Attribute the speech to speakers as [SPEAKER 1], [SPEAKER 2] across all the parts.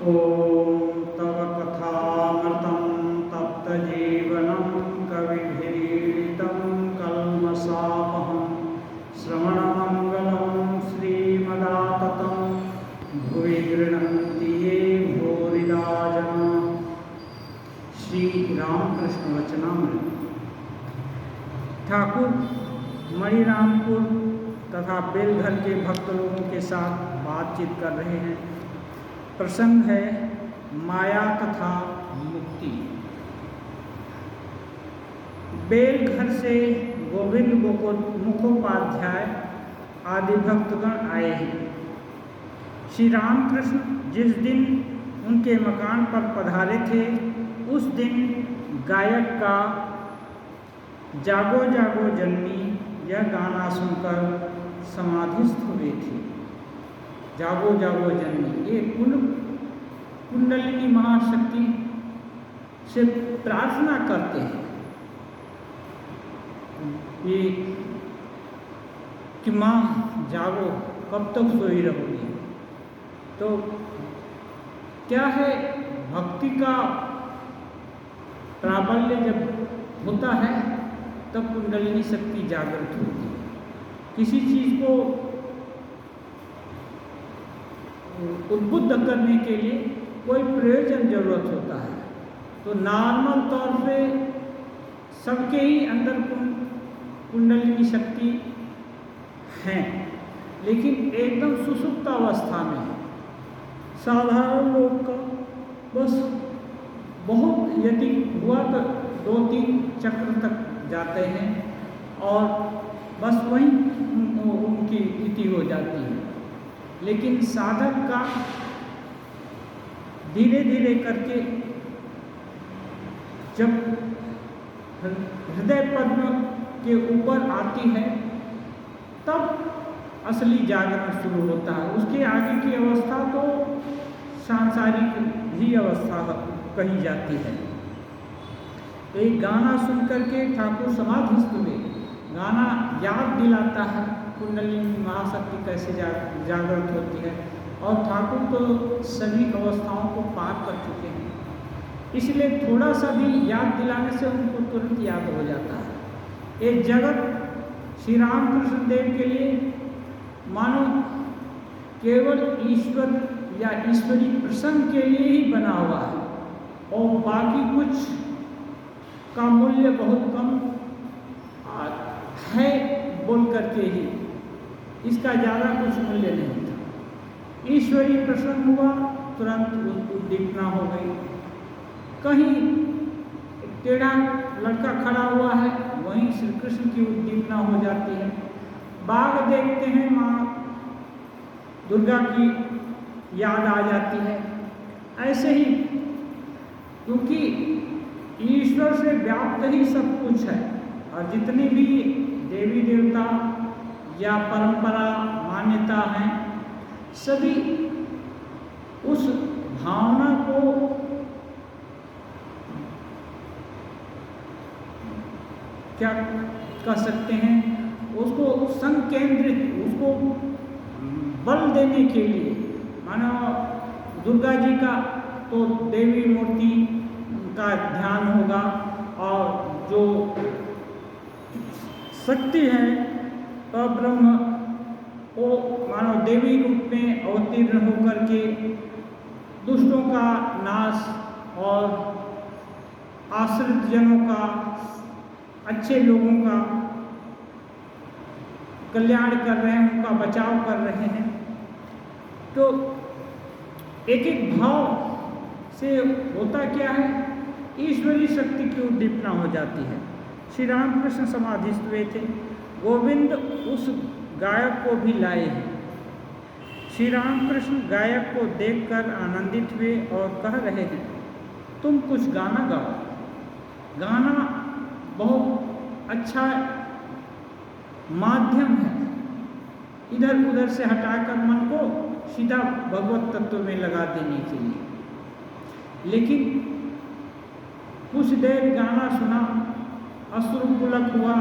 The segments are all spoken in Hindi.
[SPEAKER 1] ॐ तव कथामृतं तप्तजीवनं कविभिरीडितं कल्मषापहं श्रवणमङ्गलं श्रीमदाततं भुवि गृह्णन्ति ये भूरिदा जनाः। श्री रामकृष्ण वचनामृत। ठाकुर मणिरामपुर तथा बेलघर के भक्त लोगों के साथ बातचीत कर रहे हैं। प्रसंग है माया तथा मुक्ति। बेलघर से गोविंद मुखोपाध्याय आदि भक्तगण आए हैं। श्री रामकृष्ण जिस दिन उनके मकान पर पधारे थे उस दिन गायक का जागो जागो जननी यह गाना सुनकर समाधिस्थ हुए थे। जागो जागो जननी ये कुंडलिनी महाशक्ति से प्रार्थना करते हैं ये कि माँ जागो, कब तक सोई रहोगी। तो क्या है, भक्ति का प्राबल्य जब होता है तब कुंडलिनी शक्ति जागृत होती है। किसी चीज़ को उद्बुद्ध करने के लिए कोई प्रयोजन जरूरत होता है। तो नॉर्मल तौर पे सबके ही अंदर कुंडलिनी शक्ति है, लेकिन एकदम सुसुप्त अवस्था में साधारण लोग का बस बहुत यदि हुआ तो 2-3 चक्र तक जाते हैं और बस वहीं उनकी इति हो जाती है। लेकिन साधक का धीरे धीरे करके जब हृदय पद्म के ऊपर आती है तब असली जागरण शुरू होता है। उसके आगे की अवस्था तो सांसारिक ही अवस्था कही जाती है। एक गाना सुन करके ठाकुर समाधिस्थ हुए। गाना याद दिलाता है कुंडलिनी महाशक्ति कैसे जागृत होती है, और ठाकुर तो सभी अवस्थाओं को पार कर चुके हैं, इसलिए थोड़ा सा भी याद दिलाने से उनको तुरंत याद हो जाता है। एक जगत श्री रामकृष्ण देव के लिए मानो केवल ईश्वर या ईश्वरी प्रसंग के लिए ही बना हुआ है, और बाकी कुछ का मूल्य बहुत कम है बोल करके ही, इसका ज़्यादा कुछ मूल्य नहीं था। ईश्वरी प्रसन्न हुआ, तुरंत उद्दीपना हो गई। कहीं टेढ़ा लड़का खड़ा हुआ है, वहीं श्री कृष्ण की उद्दीपना हो जाती है। बाघ देखते हैं, माँ दुर्गा की याद आ जाती है। ऐसे ही क्योंकि ईश्वर से व्याप्त ही सब कुछ है, और जितनी भी देवी देवता या परंपरा मान्यता हैं सभी उस भावना को क्या कह सकते हैं, उसको संकेंद्रित, उसको बल देने के लिए, मानो दुर्गा जी का तो देवी मूर्ति का ध्यान होगा, और जो शक्ति है ब्रह्म वो मानो देवी रूप में अवतीर्ण होकर के दुष्टों का नाश और आश्रित जनों का, अच्छे लोगों का कल्याण कर रहे हैं, उनका बचाव कर रहे हैं। तो एक एक भाव से होता क्या है, ईश्वरी शक्ति की उद्दीपना हो जाती है। श्री रामकृष्ण समाधिस्थ हुए थे। गोविंद उस गायक को भी लाए हैं। श्री रामकृष्ण गायक को देखकर आनंदित हुए और कह रहे हैं, तुम कुछ गाना गाओ। गाना बहुत अच्छा माध्यम है इधर उधर से हटाकर मन को सीधा भगवत तत्व में लगा देने के लिए। लेकिन कुछ देर गाना सुना, अश्रुपुलक हुआ,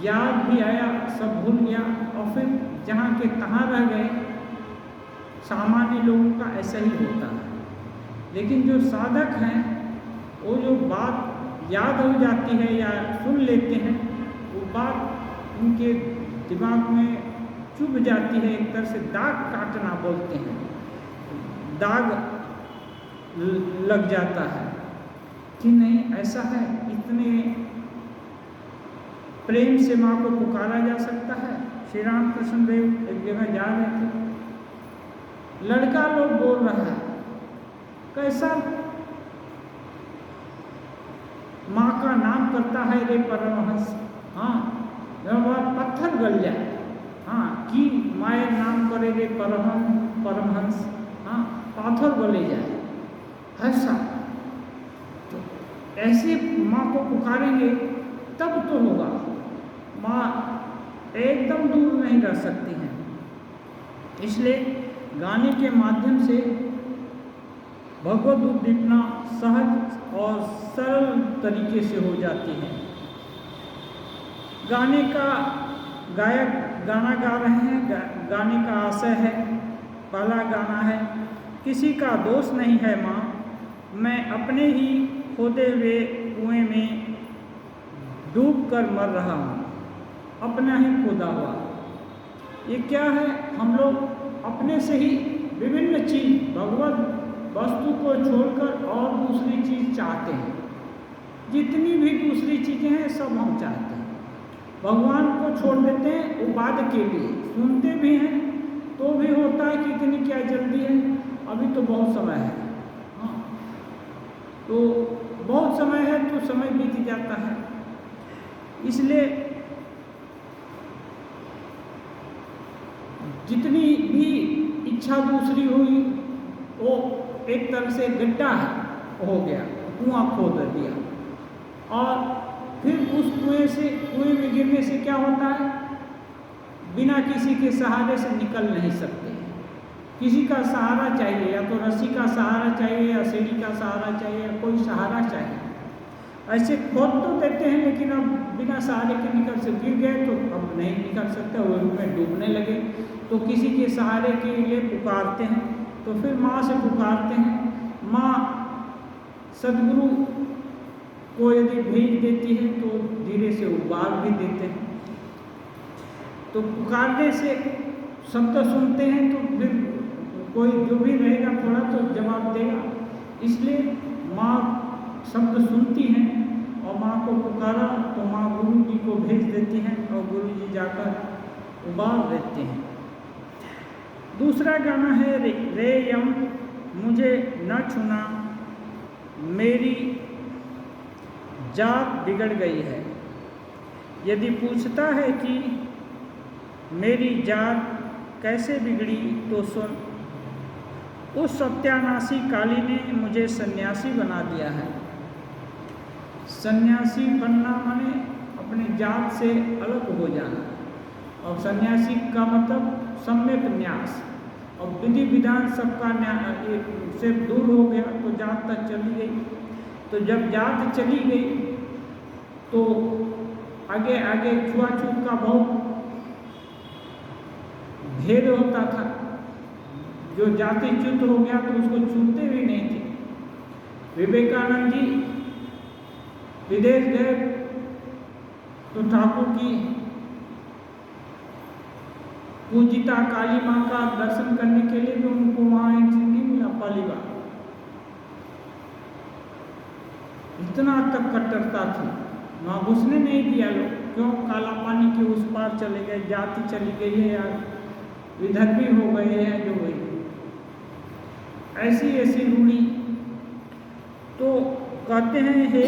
[SPEAKER 1] याद भी आया, सब भूल गया, और फिर जहाँ के तहाँ रह गए। सामान्य लोगों का ऐसा ही होता है। लेकिन जो साधक हैं वो जो बात याद हो जाती है या सुन लेते हैं, वो बात उनके दिमाग में चुभ जाती है, एक तरह से दाग काटना बोलते हैं, दाग लग जाता है कि नहीं ऐसा है, इतने प्रेम से माँ को पुकारा जा सकता है। श्री राम कृष्ण देव एक जगह जा रहे थे, लड़का लोग बोल रहा है कैसा माँ का नाम करता है रे परमहंस, हाँ पत्थर गल जाए, हाँ कि माए नाम करे रे परमहंस, हाँ पाथर गले जाए, ऐसा तो ऐसे माँ को पुकारेंगे तब तो होगा। माँ एकदम दूर नहीं रह सकती हैं, इसलिए गाने के माध्यम से भगवत उद्दीपना सहज और सरल तरीके से हो जाती है। गाने का गायक गाना गा रहे हैं, गाने का आशय है, पहला गाना है किसी का दोष नहीं है माँ, मैं अपने ही खोदे हुए कुएं में डूब कर मर रहा हूँ, अपना ही खोदा हुआ। ये क्या है, हम लोग अपने से ही विभिन्न चीज़ भगवत वस्तु को छोड़कर और दूसरी चीज़ चाहते हैं, जितनी भी दूसरी चीज़ें हैं सब हम चाहते हैं, भगवान को छोड़ देते हैं वो बाद के लिए, सुनते भी हैं तो भी होता है कि इतनी क्या जल्दी है, अभी तो बहुत समय है, हाँ तो बहुत समय है तो समय बीत जाता है। इसलिए जितनी भी इच्छा दूसरी हुई वो एक तरह से गड्ढा हो गया, कुआं खोद दिया, और फिर उस कुएं में गिरने से क्या होता है, बिना किसी के सहारे से निकल नहीं सकते, किसी का सहारा चाहिए, या तो रस्सी का सहारा चाहिए या सीढ़ी का सहारा चाहिए या कोई सहारा चाहिए। ऐसे खोद तो देते हैं लेकिन अब बिना सहारे के निकल से गिर गए तो अब नहीं निकल सकते, वो में डूबने लगे तो किसी के सहारे के लिए पुकारते हैं, तो फिर माँ से पुकारते हैं। माँ सदगुरु को यदि भेज देती है तो धीरे से उबार भी देते हैं, तो पुकारने से शब्द सुनते हैं तो फिर कोई जो भी रहेगा थोड़ा तो जवाब देगा, इसलिए माँ शब्द सुनती हैं और माँ को पुकारा तो माँ गुरु जी को भेज देती हैं और गुरु जी जाकर उबार देते हैं। दूसरा गाना है रे यम मुझे न छूना, मेरी जात बिगड़ गई है। यदि पूछता है कि मेरी जात कैसे बिगड़ी तो सुन, उस सत्यानाशी काली ने मुझे सन्यासी बना दिया है। सन्यासी बनना माने अपने जात से अलग हो जाना, और सन्यासी का मतलब सम्यक न्यास, और विधि विधान सबका से दूर हो गया तो जात तक चली गई। तो जब जात चली गई तो आगे आगे छुआछूत का बहुत भेद होता था, जो जाति च्युत हो गया तो उसको छूते भी नहीं थे। विवेकानंद जी विदेश गए तो ठाकुर की पूजिता काली माँ का दर्शन करने के लिए भी उनको वहाँ एंट्री नहीं मिला पहली बार, इतना तक कट्टरता थी, वहाँ घुसने नहीं दिया लोग। क्यों? काला पानी के उस पार चले गए, जाति चली गई है या विदर्भी हो गए हैं जो हुई, ऐसी ऐसी रूढ़ी। तो कहते हैं हे,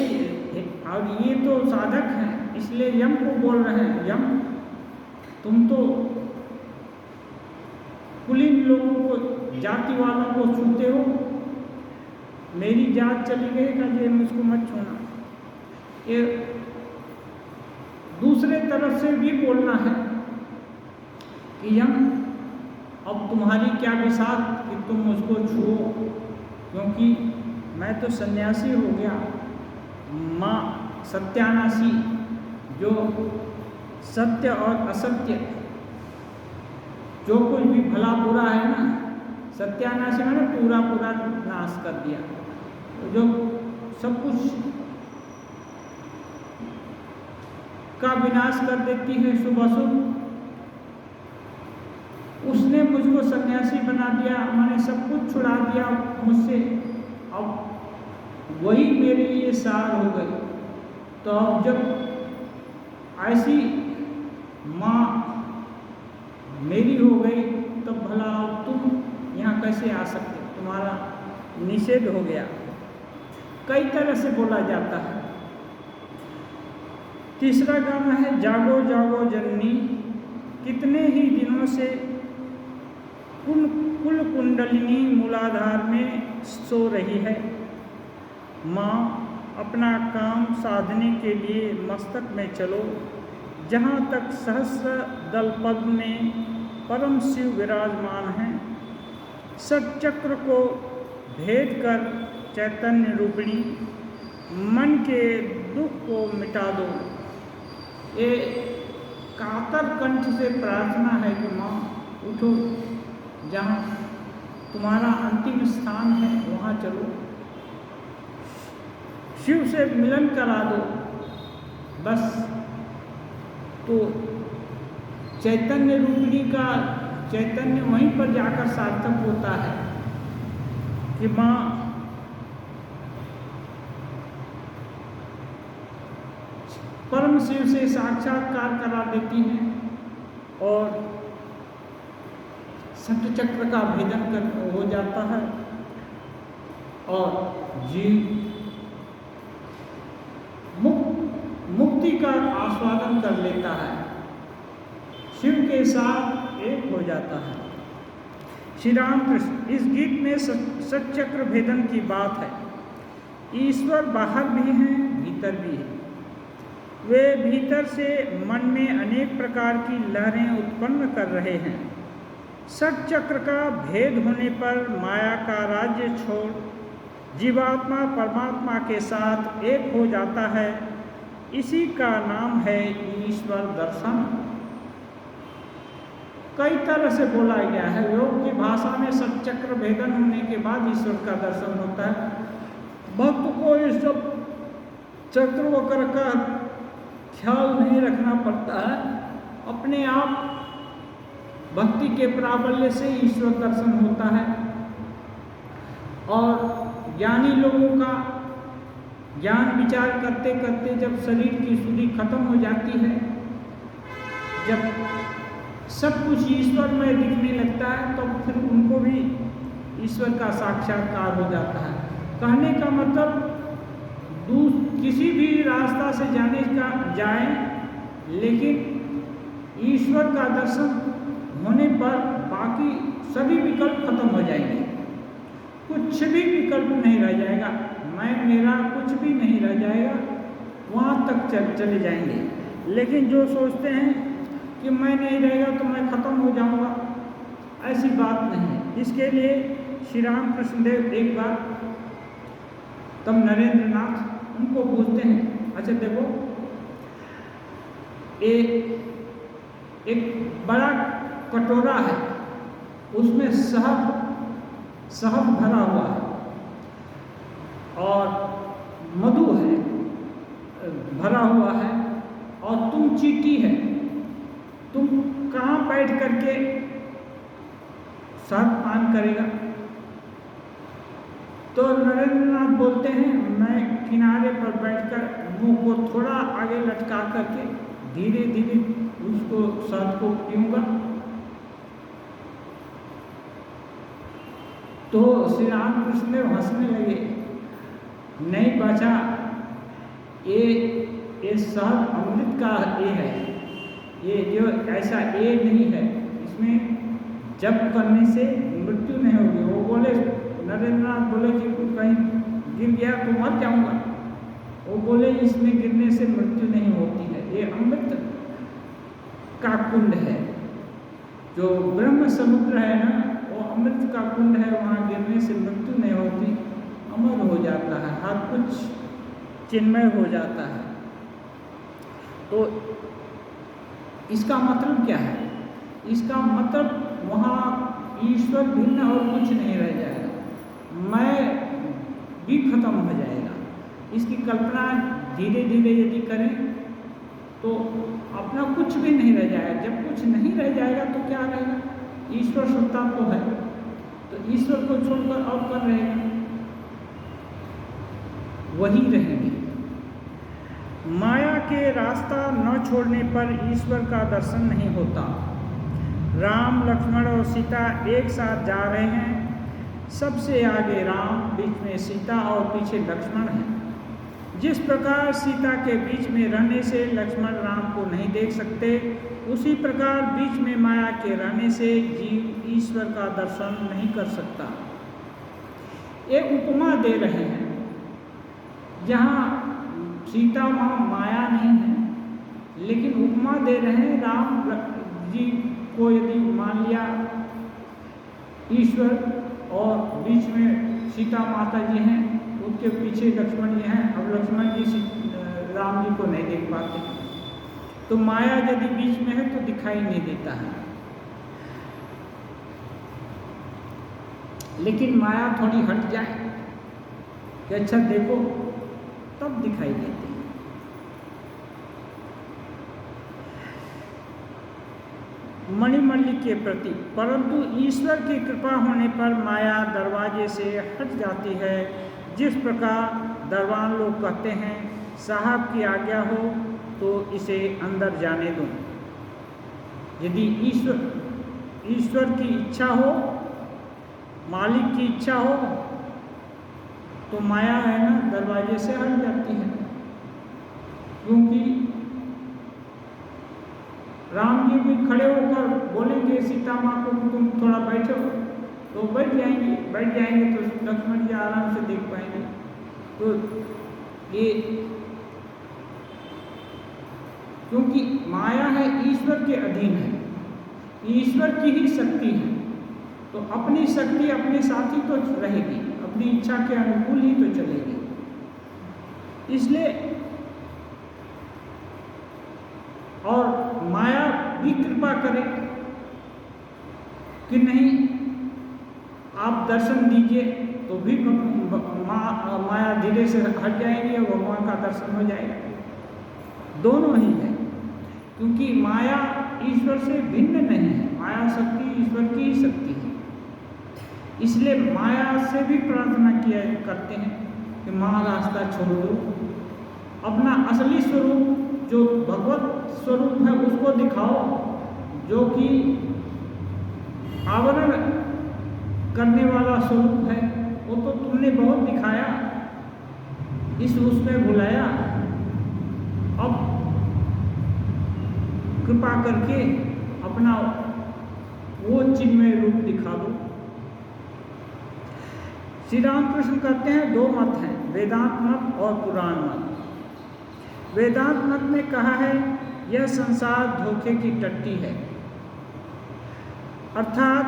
[SPEAKER 1] और ये तो साधक हैं इसलिए यम को बोल रहे हैं, यम तुम तो कुलीन लोगों को जाति वालों को छूते हो, मेरी जात चली गई का ये मुझको मत छूना। ये दूसरे तरफ से भी बोलना है कि यम अब तुम्हारी क्या विसाख कि तुम मुझको छुओ, क्योंकि मैं तो सन्यासी हो गया। माँ सत्यानाशी जो सत्य और असत्य जो कुछ भी भला बुरा है ना, सत्यानाशी मैंने पूरा पूरा नाश कर दिया। जो सब कुछ का विनाश कर देती है शुभाशुभ, उसने मुझको सन्यासी बना दिया, मैंने सब कुछ छुड़ा दिया मुझसे, अब वही मेरे लिए सार हो गई। तो अब जब ऐसी माँ मेरी हो गई तो भला अब तुम यहाँ कैसे आ सकते, तुम्हारा निषेध हो गया। कई तरह से बोला जाता है। तीसरा गाना है जागो जागो जननी, कितने ही दिनों से कुल कुंडलिनी मूलाधार में सो रही है। माँ अपना काम साधने के लिए मस्तक में चलो, जहाँ तक सहस्र दल पद्म में परम शिव विराजमान हैं। सच्चक्र को भेद कर चैतन्य रूपिणी, मन के दुख को मिटा दो। ये कातर कंठ से प्रार्थना है कि माँ उठो, जहाँ तुम्हारा अंतिम स्थान है वहाँ चलो, शिव से मिलन करा दो बस। तो चैतन्य रूपिणी का चैतन्य वहीं पर जाकर सार्थक होता है कि माँ परम शिव से साक्षात्कार करा देती हैं और सत्य चक्र का भेदन हो जाता है और जीव मुक्ति का आस्वादन कर लेता है, शिव के साथ एक हो जाता है। श्री राम कृष्ण इस गीत में सच्चक्र भेदन की बात है। ईश्वर बाहर भी हैं, भीतर भी हैं। वे भीतर से मन में अनेक प्रकार की लहरें उत्पन्न कर रहे हैं। सच्चक्र का भेद होने पर माया का राज्य छोड़ जीवात्मा परमात्मा के साथ एक हो जाता है। इसी का नाम है ईश्वर दर्शन। कई तरह से बोला गया है। योग की भाषा में सच्चक्र भेदन होने के बाद ईश्वर का दर्शन होता है। भक्त को इस सब चक्र वक्र का ख्याल नहीं रखना पड़ता है, अपने आप भक्ति के प्राबल्य से ईश्वर दर्शन होता है। और ज्ञानी लोगों का ज्ञान विचार करते करते जब शरीर की शुद्धि खत्म हो जाती है, जब सब कुछ ईश्वर में दिखने लगता है, तो फिर उनको भी ईश्वर का साक्षात्कार हो जाता है। कहने का मतलब किसी भी रास्ता से जाएं, लेकिन ईश्वर का दर्शन होने पर बाकी सभी विकल्प खत्म हो जाएंगे। कुछ भी विकल्प नहीं रह जाएगा, मैं मेरा कुछ भी नहीं रह जाएगा, वहाँ तक चले जाएंगे। लेकिन जो सोचते हैं कि मैं नहीं रहेगा तो मैं खत्म हो जाऊंगा, ऐसी बात नहीं। इसके लिए श्री राम कृष्ण देव एक बार तब नरेंद्र नाथ उनको पूछते हैं, अच्छा देखो एक बड़ा कटोरा है, उसमें शहद भरा हुआ है और मधु है भरा हुआ है, और तुम चींटी है, तुम कहाँ बैठ करके शहद पान करेगा? तो नरेंद्र नाथ बोलते हैं, मैं किनारे पर बैठकर मुंह को थोड़ा आगे लटका करके धीरे धीरे उसको शहद को पीऊंगा। तो श्री राम कृष्ण हंसने लगे, नहीं बचा, ये शहद अमृत का ये है, ये जो ऐसा ये नहीं है, इसमें जप करने से मृत्यु नहीं होगी। वो बोले, नरेंद्र नाथ बोले कि कहीं गिर गया तो मर जाऊंगा। वो बोले इसमें गिरने से मृत्यु नहीं होती है, ये अमृत का कुंड है, जो ब्रह्म समुद्र है ना, वो अमृत का कुंड है, वहाँ गिरने से मृत्यु नहीं होती, अमर हो जाता है, हर कुछ चिन्मय हो जाता है। तो इसका मतलब क्या है? इसका मतलब वहाँ ईश्वर भिन्न और कुछ नहीं रह जाएगा, मैं भी खत्म हो जाएगा। इसकी कल्पना धीरे धीरे यदि करें तो अपना कुछ भी नहीं रह जाएगा। जब कुछ नहीं रह जाएगा तो क्या रहेगा? ईश्वर सत्ता तो है, तो ईश्वर को छोड़कर और कौन रहेगा? वही रहेंगे। माया के रास्ता न छोड़ने पर ईश्वर का दर्शन नहीं होता। राम, लक्ष्मण और सीता एक साथ जा रहे हैं। सबसे आगे राम, बीच में सीता और पीछे लक्ष्मण है। जिस प्रकार सीता के बीच में रहने से लक्ष्मण राम को नहीं देख सकते, उसी प्रकार बीच में माया के रहने से जीव ईश्वर का दर्शन नहीं कर सकता। एक उपमा दे रहे हैं, जहाँ सीता वहाँ माया नहीं है, लेकिन उपमा दे रहे हैं राम जी को। यदि मान लिया ईश्वर और बीच में सीता माता जी हैं, उनके पीछे लक्ष्मण जी हैं। अब लक्ष्मण जी राम जी को नहीं देख पाते, तो माया यदि बीच में है तो दिखाई नहीं देता है। लेकिन माया थोड़ी हट जाए कि अच्छा देखो, तब दिखाई देती है। मणिमल्लिक के प्रति, परंतु ईश्वर की कृपा होने पर माया दरवाजे से हट जाती है। जिस प्रकार दरबान लोग कहते हैं, साहब की आज्ञा हो तो इसे अंदर जाने दो। यदि ईश्वर की इच्छा हो, मालिक की इच्छा हो, तो माया है ना दरवाजे से हट जाती है। क्योंकि राम जी भी खड़े होकर बोलेंगे सीता माँ को तुम थोड़ा बैठो, तो बैठ जाएंगे तो लक्ष्मण जी आराम से देख पाएंगे। तो ये क्योंकि माया है ईश्वर के अधीन है, ईश्वर की ही शक्ति है, तो अपनी शक्ति अपने साथ ही तो रहेगी, अपनी इच्छा के अनुकूल ही तो चलेगी। इसलिए और माया भी कृपा करे कि नहीं आप दर्शन दीजिए, तो भी माया धीरे से हट जाएगी और भगवान का दर्शन हो जाएगा। दोनों ही है, क्योंकि माया ईश्वर से भिन्न नहीं है। माया शक्ति ईश्वर की ही शक्ति है। इसलिए माया से भी प्रार्थना किया करते हैं कि माँ रास्ता छोड़ दो, अपना असली स्वरूप जो भगवत स्वरूप है उसको दिखाओ, जो कि आवरण करने वाला स्वरूप है। वो तो तुमने बहुत दिखाया, इस उसमें भुलाया। अब कृपा करके अपना वो चिन्मय रूप दिखा दो। श्री रामकृष्ण कहते हैं दो मत हैं, वेदांत मत और पुराण मत। वेदांत मत ने कहा है यह संसार धोखे की टट्टी है, अर्थात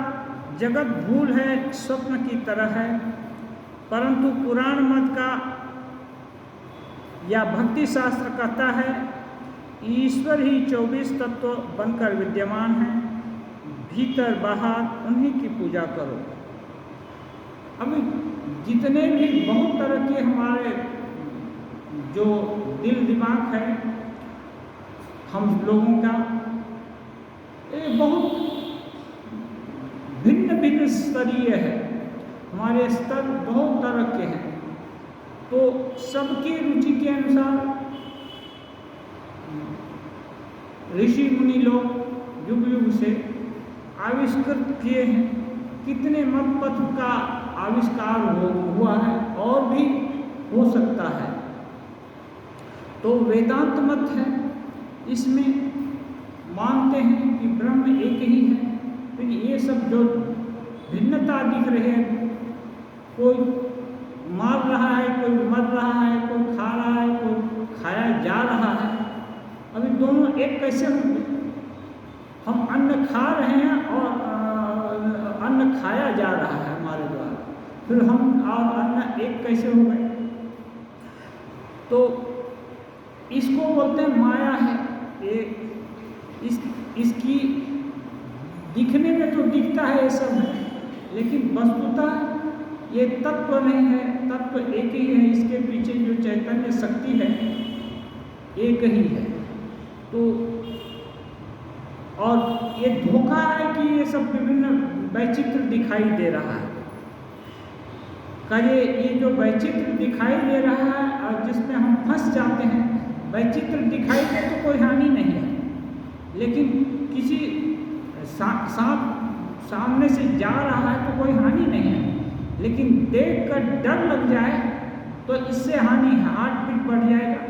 [SPEAKER 1] जगत भूल है, स्वप्न की तरह है। परंतु पुराण मत का या भक्ति शास्त्र कहता है ईश्वर ही 24 तत्व बनकर विद्यमान है, भीतर बाहर उन्हीं की पूजा करो। अभी जितने भी बहुत तरह के हमारे जो दिल दिमाग है हम लोगों का, ये बहुत भिन्न भिन्न स्तरीय है। हमारे स्तर बहुत तरह के हैं, तो सबकी रुचि के अनुसार ऋषि मुनि लोग युग युग से आविष्कृत किए हैं। कितने मत पथ का आविष्कार हुआ है और भी हो सकता है। तो वेदांत मत है, इसमें मानते हैं कि ब्रह्म एक ही है। फिर ये सब जो भिन्नता दिख रही है, कोई मार रहा है, कोई मर रहा है, कोई खा रहा है, कोई खाया जा रहा है, अभी दोनों एक कैसे होंगे? हम अन्न खा रहे हैं और अन्न खाया जा रहा है हमारे द्वारा, फिर हम और अन्न एक कैसे हो गए? तो इसको बोलते हैं माया है। ये इसकी दिखने में तो दिखता है ये सब है, लेकिन वस्तुतः ये तत्व नहीं है, तत्व एक ही है। इसके पीछे जो चैतन्य शक्ति है एक ही है। तो और ये धोखा है कि ये सब विभिन्न वैचित्र दिखाई दे रहा है। कहिए ये जो वैचित्र दिखाई दे रहा है और जिसमें हम फंस जाते हैं, वैचित्र दिखाई दे तो कोई हानि नहीं है, लेकिन किसी सांप सामने से जा रहा है तो कोई हानि नहीं है, लेकिन देख कर डर लग जाए तो इससे हानि है, हार्ट बीट बढ़ जाएगा।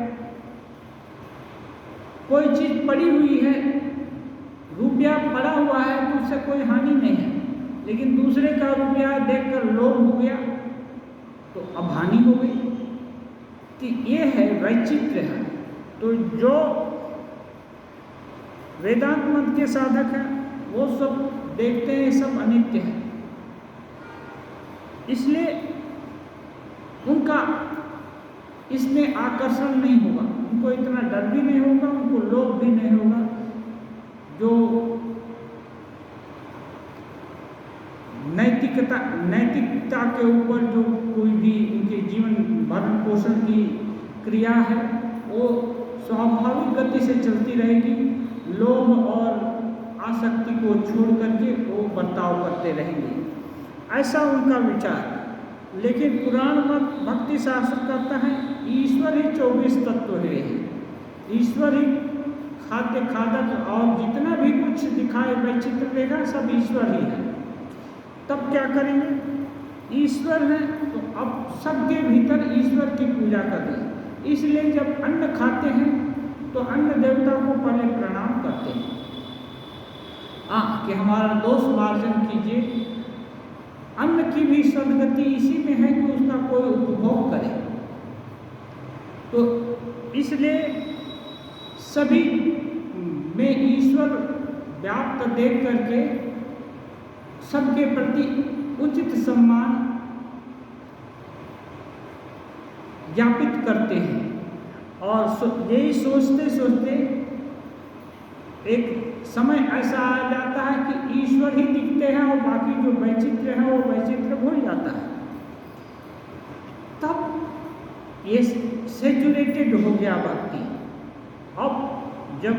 [SPEAKER 1] कोई चीज़ पड़ी हुई है, रुपया पड़ा हुआ है तो उससे कोई हानि नहीं है, लेकिन दूसरे का रुपया देखकर लोभ हो गया तो अब हानि हो गई। कि ये है वैचित्र है। तो जो वेदांत मत के साधक हैं वो सब देखते हैं सब अनित्य है, इसलिए उनका इसमें आकर्षण नहीं होगा, उनको इतना डर भी नहीं होगा, उनको लोभ भी नहीं होगा। जो नैतिकता के ऊपर जो कोई भी उनके जीवन भरण पोषण की क्रिया है वो स्वाभाविक गति से चलती रहेगी। लोभ और आसक्ति को छोड़ करके वो बर्ताव करते रहेंगे, ऐसा उनका विचार। लेकिन पुराण मत भक्ति शास्त्र कहता है ईश्वर ही 24 तत्व है, ईश्वर ही खाद्य खादक और जितना भी कुछ दिखाए वैचित्र देगा सब ईश्वर ही है। तब क्या करेंगे? ईश्वर है तो अब सबके भीतर ईश्वर की पूजा करें। इसलिए जब अन्न खाते हैं तो अन्न देवता को पहले प्रणाम करते हैं, कि हमारा दोष मार्जन कीजिए। अन्न की भी सदगति इसी में है कि उसका कोई उपभोग करे। तो इसलिए सभी में ईश्वर व्याप्त देख करके सबके प्रति उचित सम्मान ज्ञापित करते हैं। और यही सोचते सोचते एक समय ऐसा आ जाता है कि ईश्वर ही दिखते हैं और बाकी जो वैचित्र है वो वैचित्र भूल जाता है। तब ये सेचुरेटेड हो गया भक्ति। अब जब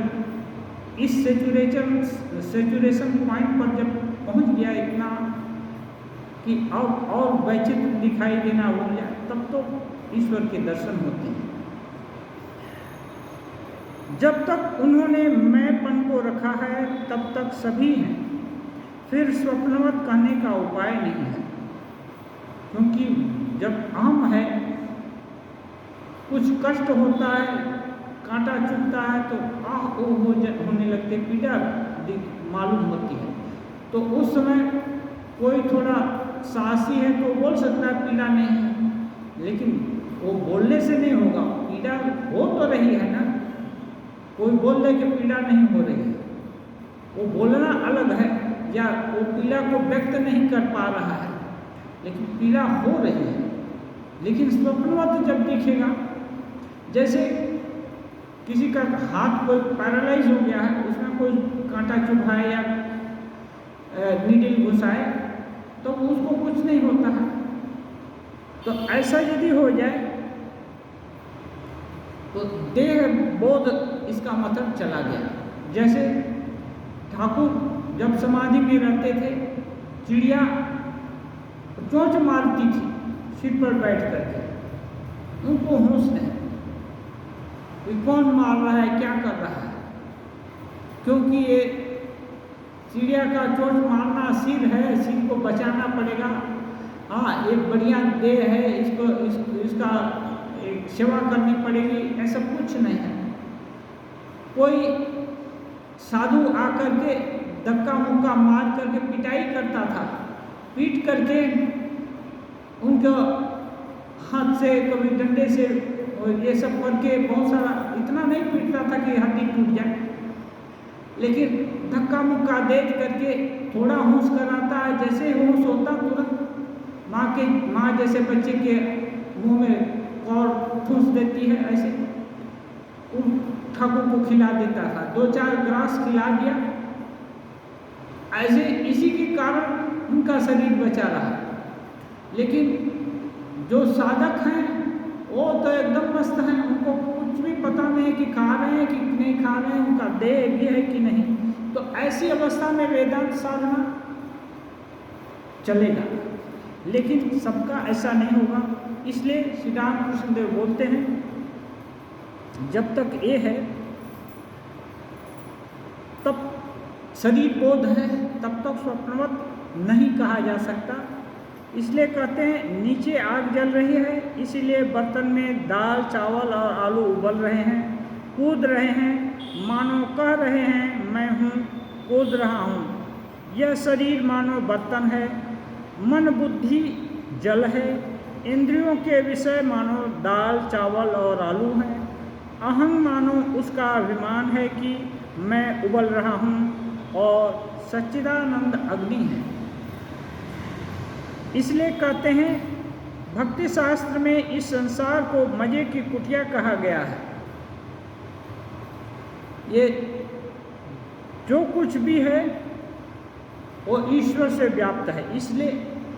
[SPEAKER 1] इस सेचुरेशन पॉइंट पर जब पहुंच गया इतना कि अब और वैचित्र दिखाई देना हो गया, तब तो ईश्वर के दर्शन होते हैं। जब तक उन्होंने मैंपन को रखा है तब तक सभी हैं, फिर स्वप्नवत कहने का उपाय नहीं है। क्योंकि जब अहम है, कुछ कष्ट होता है, कांटा चुभता है तो आह ओ होने लगते, पीड़ा मालूम होती है। तो उस समय कोई थोड़ा साहसी है तो बोल सकता है पीड़ा नहीं है, लेकिन वो बोलने से नहीं होगा, पीड़ा हो तो रही है ना। कोई बोल दे कि पीड़ा नहीं हो रही है, वो बोलना अलग है, या वो पीड़ा को व्यक्त नहीं कर पा रहा है, लेकिन पीड़ा हो रही है। लेकिन स्वप्नवत जब दिखेगा, जैसे किसी का हाथ कोई पैरालाइज हो गया है, उसमें कोई कांटा चुभाए या नीडल घुसाए तो उसको कुछ नहीं होता है। तो ऐसा यदि हो जाए तो देह बोध इसका मतलब चला गया। जैसे ठाकुर जब समाधि में रहते थे, चिड़िया चोंच मारती थी सिर पर बैठ करके, उनको होश नहीं कि कौन मार रहा है, क्या कर रहा है, क्योंकि ये चिड़िया का चोंच मारना सिर है, सिर को बचाना पड़ेगा। हाँ, एक बढ़िया देह है, इसका एक सेवा करनी पड़ेगी, ऐसा कुछ नहीं है। कोई साधु आकर के धक्का मुक्का मार करके पिटाई करता था, पीट करके उनके हाथ से कभी डंडे से और ये सब करके बहुत सारा, इतना नहीं पीटता था कि हड्डी टूट जाए, लेकिन धक्का मुक्का दे करके थोड़ा होश कराता है। जैसे होश होता तुरंत माँ जैसे बच्चे के मुंह में और ठूस देती है, ऐसे उन ठाकुर को खिला देता था, 2-4 ग्रास खिला दिया। ऐसे इसी के कारण उनका शरीर बचा रहा। लेकिन जो साधक हैं वो तो एकदम मस्त हैं, उनको कुछ भी पता नहीं कि खा रहे हैं कि नहीं खा रहे हैं, उनका देह भी है कि नहीं। तो ऐसी अवस्था में वेदांत साधना चलेगा, लेकिन सबका ऐसा नहीं होगा। इसलिए श्री रामकृष्ण देव बोलते हैं जब तक ये है तब शरीर बोध है, तब तक स्वप्नवत नहीं कहा जा सकता। इसलिए कहते हैं नीचे आग जल रही है, इसीलिए बर्तन में दाल चावल और आलू उबल रहे हैं, कूद रहे हैं, मानो कह रहे हैं मैं हूँ, कूद रहा हूँ। यह शरीर मानो बर्तन है, मन बुद्धि जल है, इंद्रियों के विषय मानो दाल चावल और आलू हैं, अहं मानो उसका अभिमान है कि मैं उबल रहा हूँ और सच्चिदानंद अग्नि है। इसलिए कहते हैं भक्ति शास्त्र में इस संसार को मजे की कुटिया कहा गया है। ये जो कुछ भी है वो ईश्वर से व्याप्त है, इसलिए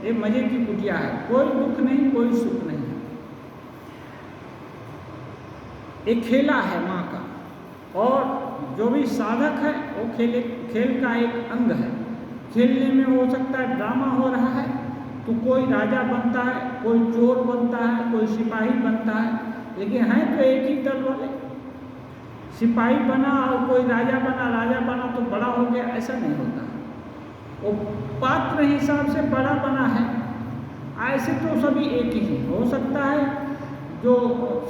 [SPEAKER 1] ये मजे की कुटिया है। कोई दुख नहीं, कोई सुख नहीं है। एक खेला है माँ का, और जो भी साधक है वो खेल का एक अंग है। खेलने में हो सकता है ड्रामा हो रहा है तो कोई राजा बनता है, कोई चोर बनता है, कोई सिपाही बनता है, लेकिन हैं तो एक ही दल वाले। सिपाही बना और कोई राजा बना तो बड़ा हो गया, ऐसा नहीं होता। वो पात्र हिसाब से बड़ा बना है। ऐसे तो सभी एक ही हो सकता है, जो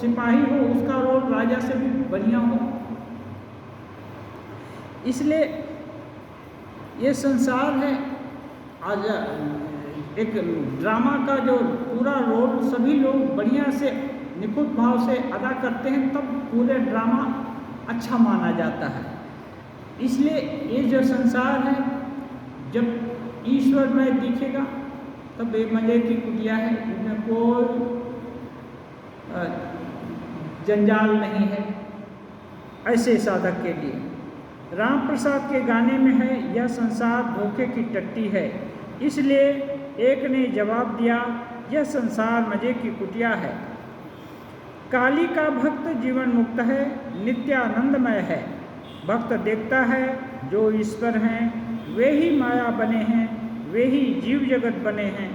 [SPEAKER 1] सिपाही हो उसका रोल राजा से भी बढ़िया हो। इसलिए ये संसार है। आज एक ड्रामा का जो पूरा रोल सभी लोग बढ़िया से निखुत भाव से अदा करते हैं, तब पूरे ड्रामा अच्छा माना जाता है। इसलिए ये जो संसार है जब ईश्वर में दिखेगा तब ये मजे की कुटिया है, इसमें कोई जंजाल नहीं है ऐसे साधक के लिए। राम प्रसाद के गाने में है यह संसार धोखे की टट्टी है, इसलिए एक ने जवाब दिया यह संसार मजे की कुटिया है। काली का भक्त जीवन मुक्त है, नित्यानंदमय है। भक्त देखता है जो ईश्वर हैं वे ही माया बने हैं, वे ही जीव जगत बने हैं।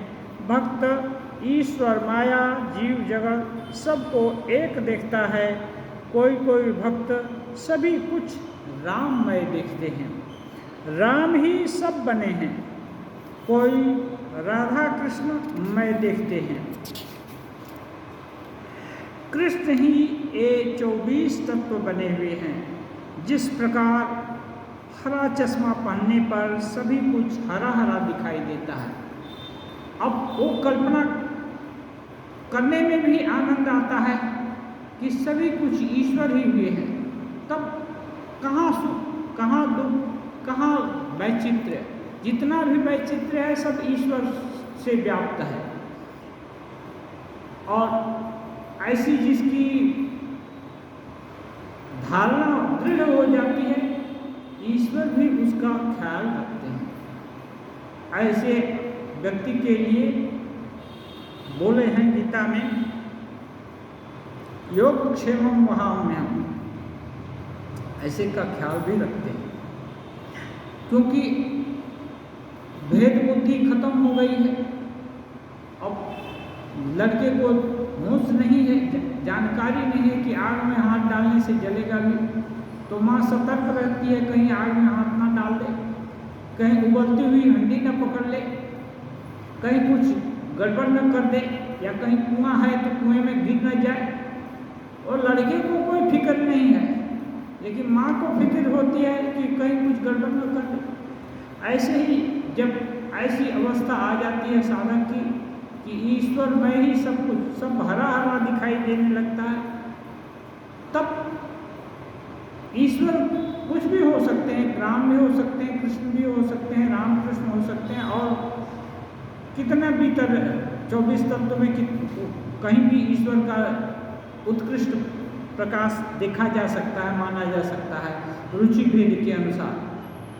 [SPEAKER 1] भक्त ईश्वर माया जीव जगत सबको एक देखता है। कोई कोई भक्त सभी कुछ राममय देखते हैं। राम ही सब बने हैं, कोई राधा कृष्ण मय देखते हैं। कृष्ण ही ये 24 तत्व बने हुए हैं। जिस प्रकार हरा चश्मा पहनने पर सभी कुछ हरा हरा दिखाई देता है, अब वो कल्पना करने में भी आनंद आता है कि सभी कुछ ईश्वर ही हुए हैं। तब कहाँ सुख, कहाँ दुख, कहाँ वैचित्र्य। जितना भी वैचित्र्य है सब ईश्वर से व्याप्त है। और ऐसी जिसकी धारणा दृढ़ हो जाती है, ईश्वर भी उसका ख्याल रखते हैं। ऐसे व्यक्ति के लिए बोले हैं गीता में, योग क्षेमम वहाम्यहम्, ऐसे का ख्याल भी रखते हैं। क्योंकि भेद बुद्धि खत्म हो गई है। अब लड़के को होश नहीं है, जानकारी नहीं है कि आग में हाथ डालने से जलेगा भी, तो माँ सतर्क रहती है कहीं आग में हाथ ना डाल दे, कहीं उबलती हुई हंडी न पकड़ ले, कहीं कुछ गड़बड़ न कर दे, या कहीं कुआं है तो कुएं में गिर न जाए। और लड़के को कोई फिक्र नहीं है, लेकिन माँ को फिक्र होती है कि कहीं कुछ गड़बड़ न कर दे। ऐसे ही जब ऐसी अवस्था आ जाती है साधक की कि ईश्वर में ही सब कुछ, सब हरा हरा दिखाई देने लगता है, तब ईश्वर कुछ भी हो सकते हैं, राम भी हो सकते हैं, कृष्ण भी हो सकते हैं, राम कृष्ण हो सकते हैं, और कितना भी तरह 24 तत्व में कहीं भी ईश्वर का उत्कृष्ट प्रकाश देखा जा सकता है, माना जा सकता है रुचि भेद के अनुसार।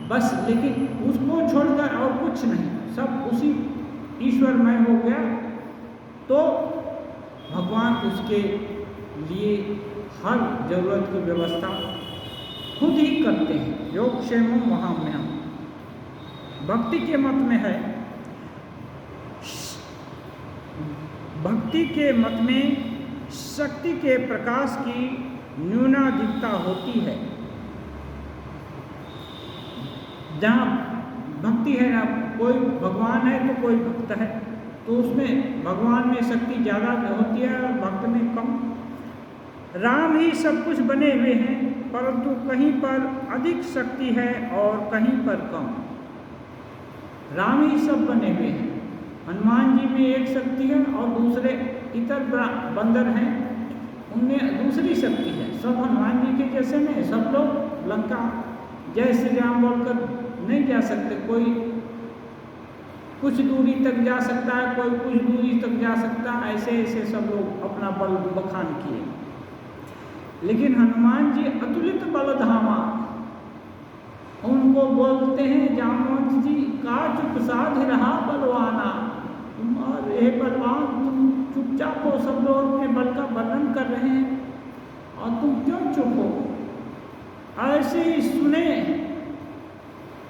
[SPEAKER 1] बस लेकिन उसको छोड़कर और कुछ नहीं, सब उसी ईश्वरमय हो गया, तो भगवान उसके लिए हर जरूरत की व्यवस्था खुद ही करते हैं। योगक्षेमम वहाम्यहम्। भक्ति के मत में है, भक्ति के मत में शक्ति के प्रकाश की न्यूनाधिकता होती है। जहाँ भक्ति है ना, कोई भगवान है तो कोई भक्त है, तो उसमें भगवान में शक्ति ज़्यादा होती है और भक्त में कम। राम ही सब कुछ बने हुए हैं, परंतु कहीं पर अधिक शक्ति है और कहीं पर कम। राम ही सब बने हुए हैं, हनुमान जी में एक शक्ति है और दूसरे इतर बंदर हैं उनमें दूसरी शक्ति है। सब हनुमान जी के जैसे नहीं, सब लोग लंका जय श्री राम बोलकर नहीं जा सकते। कोई कुछ दूरी तक जा सकता है, कोई कुछ दूरी तक जा सकता है, ऐसे ऐसे सब लोग अपना बल बखान किए। लेकिन हनुमान जी अतुलित बलधामा, उनको बोलते हैं जामवंत जी का चुप साध रहा बलवाना। तुम हे बलवान, तुम चुपचाप हो, सब लोग अपने बल का वर्णन कर रहे हैं और तुम क्यों चुप हो। ऐसे ही सुने,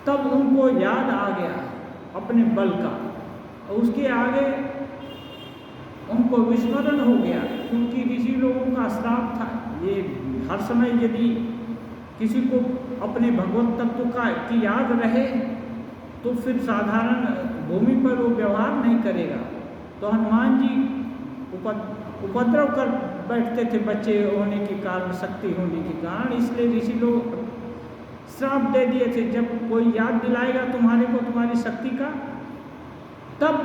[SPEAKER 1] तब उनको याद आ गया अपने बल का, और उसके आगे उनको विस्मरण हो गया, क्योंकि ऋषि लोगों का श्राप था। ये हर समय यदि किसी को अपने भगवत तत्व का की याद रहे तो फिर साधारण भूमि पर वो व्यवहार नहीं करेगा। तो हनुमान जी उपद्रव कर बैठते थे बच्चे होने के कारण, शक्ति होने के कारण, इसलिए ऋषि लोग श्राप दे दिए थे, जब कोई याद दिलाएगा तुम्हारे को तुम्हारी शक्ति का, तब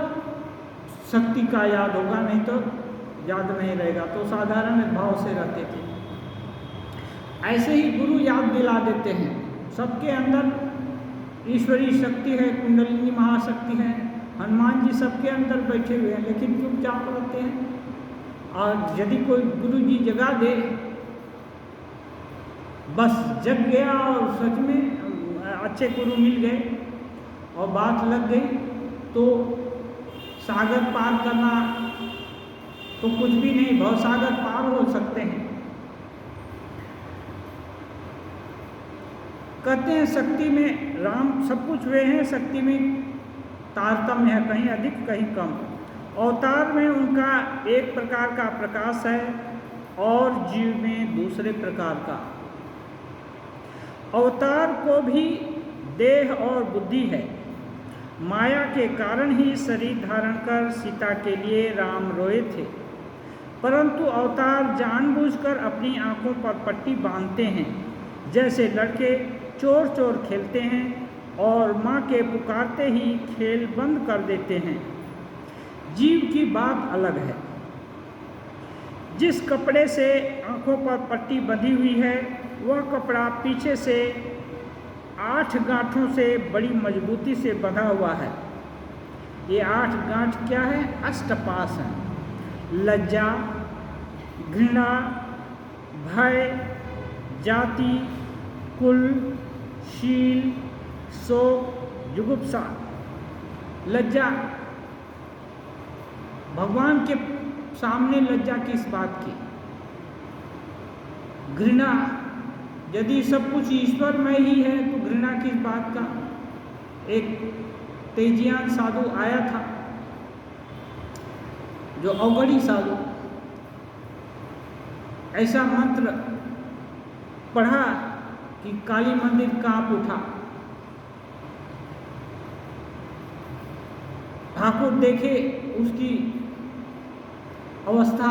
[SPEAKER 1] शक्ति का याद होगा, नहीं तो याद नहीं रहेगा। तो साधारण भाव से रहते थे। ऐसे ही गुरु याद दिला देते हैं। सबके अंदर ईश्वरीय शक्ति है, कुंडलिनी महाशक्ति है। हनुमान जी सबके अंदर बैठे हुए हैं, लेकिन चुपचाप रहते हैं। और यदि कोई गुरु जी जगा दे, बस जग गया और सच में अच्छे गुरु मिल गए और बात लग गई, तो सागर पार करना तो कुछ भी नहीं, भवसागर पार हो सकते हैं। कहते हैं शक्ति में राम सब कुछ वे हैं, शक्ति में तारतम्य है, कहीं अधिक कहीं कम। अवतार में उनका एक प्रकार का प्रकाश है और जीव में दूसरे प्रकार का। अवतार को भी देह और बुद्धि है। माया के कारण ही शरीर धारण कर सीता के लिए राम रोए थे, परंतु अवतार जानबूझकर अपनी आंखों पर पट्टी बांधते हैं, जैसे लड़के चोर चोर खेलते हैं और माँ के पुकारते ही खेल बंद कर देते हैं। जीव की बात अलग है। जिस कपड़े से आंखों पर पट्टी बंधी हुई है, वह कपड़ा पीछे से 8 गांठों से बड़ी मजबूती से बंधा हुआ है। ये 8 गांठ क्या है? अष्टपाश है। लज्जा, घृणा, भय, जाति, कुल, शील, शोक, जुगुप्सा। लज्जा, भगवान के सामने लज्जा किस बात की? घृणा, यदि सब कुछ ईश्वर में ही है तो घृणा किस बात का? एक तेजियान साधु आया था, जो अवगढ़ी साधु, ऐसा मंत्र पढ़ा कि काली मंदिर कांप उठा। ठाकुर देखे उसकी अवस्था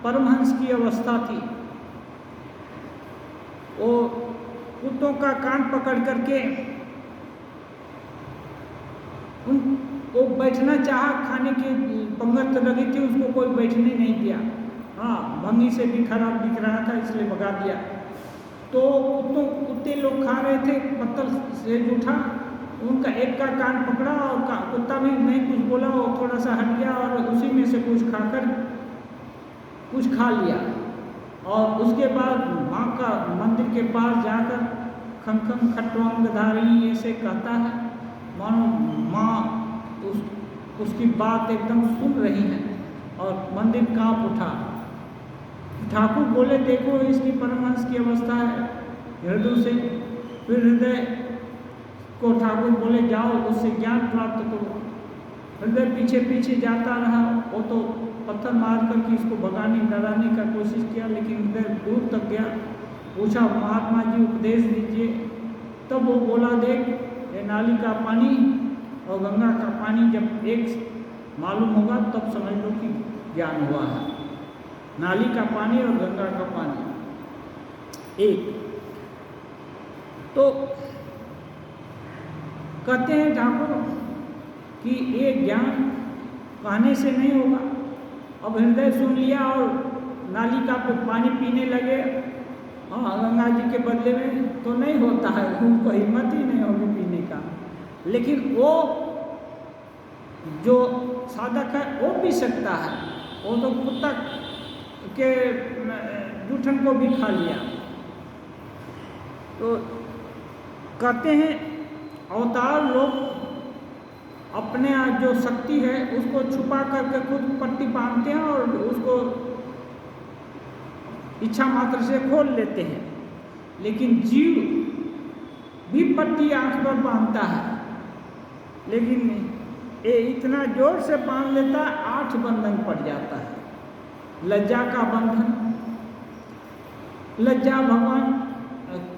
[SPEAKER 1] परमहंस की अवस्था थी। वो कुत्तों का कान पकड़ करके वो बैठना चाहा, खाने की पंगत लगी थी, उसको कोई बैठने नहीं दिया। हाँ, भंगी से भी खराब दिख रहा था इसलिए भगा दिया। तो कुत्ते लोग खा रहे थे, पत्थर से उठा, उनका एक का कान पकड़ा और कुत्ता भी नहीं कुछ बोला, वो थोड़ा सा हट गया और उसी में से कुछ खाकर कुछ खा लिया। और उसके बाद माँ का मंदिर के पास जाकर खंखन खटवांग धारिणी ऐसे कहता है, मानो माँ तो उसकी बात एकदम सुन रही हैं और मंदिर कांप उठा। ठाकुर बोले देखो इसकी परमहंस की अवस्था है हृदय से। फिर हृदय को ठाकुर बोले जाओ उससे ज्ञान प्राप्त करो। हृदय पीछे पीछे जाता रहा, वो तो पत्थर मार करके इसको भगाने डराने का कोशिश किया, लेकिन हृदय दूर तक गया। पूछा महात्मा जी उपदेश दीजिए। तब वो बोला देख ये नाली का पानी और गंगा का पानी जब एक मालूम होगा तब समझ लो कि ज्ञान हुआ है। नाली का पानी और गंगा का पानी एक। तो कहते हैं ठाकुर कि ये ज्ञान कहने से नहीं होगा। अब हृदय सुन लिया और नाली का पानी पीने लगे, हाँ गंगा जी के बदले में तो नहीं होता है, उनको हिम्मत ही नहीं होगी पीने का। लेकिन वो जो साधक है वो पी सकता है, वो तो कुत्ता के जूठन को भी खा लिया। तो कहते हैं अवतार लोग अपने जो शक्ति है उसको छुपा करके खुद पट्टी बांधते हैं और उसको इच्छा मात्र से खोल लेते हैं। लेकिन जीव भी पट्टी आंख पर बांधता है, लेकिन ये इतना जोर से बांध लेता है 8 बंधन पड़ जाता है। लज्जा का बंधन, लज्जा भगवान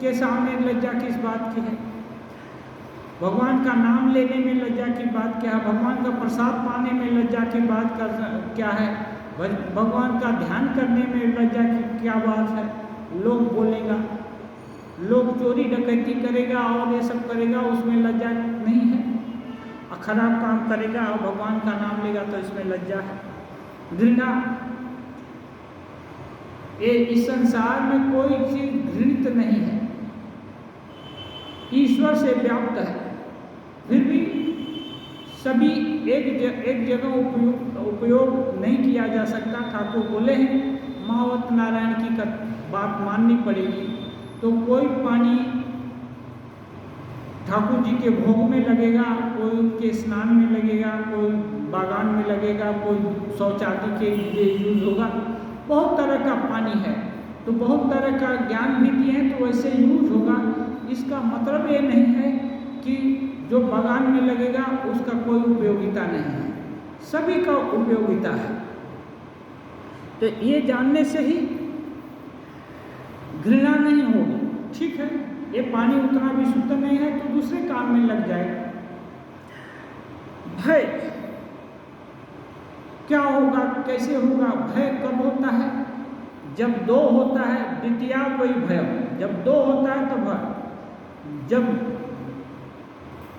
[SPEAKER 1] के सामने लज्जा किस बात की है? भगवान का नाम लेने में लज्जा की बात क्या है? भगवान का प्रसाद पाने में लज्जा की बात क्या है? भगवान का ध्यान करने में लज्जा की क्या बात है? लोग बोलेगा, लोग चोरी डकैती करेगा और ये सब करेगा, उसमें लज्जा नहीं है। खराब काम करेगा और भगवान का नाम लेगा तो इसमें लज्जा है। घृणा, ये इस संसार में कोई चीज घृणित नहीं है, ईश्वर से व्याप्त है। फिर भी सभी एक जगह उपयोग नहीं किया जा सकता। ठाकुर बोले हैं महावत नारायण की बात माननी पड़ेगी। तो कोई पानी ठाकुर जी के भोग में लगेगा, कोई उनके स्नान में लगेगा, कोई बागान में लगेगा, कोई शौचालय के लिए यूज होगा। बहुत तरह का पानी है, तो बहुत तरह का ज्ञान भी दिए हैं तो वैसे यूज होगा। इसका मतलब ये नहीं है कि जो बागान में लगेगा उसका कोई उपयोगिता नहीं है, सभी का उपयोगिता है। तो ये जानने से ही घृणा नहीं होगी। ठीक है, ये पानी उतना भी शुद्ध नहीं है तो दूसरे काम में लग जाएगा। भय क्या होगा, कैसे होगा? भय कब होता है? जब 2 होता है, द्वितीया कोई भय। जब 2 होता है तो भय। जब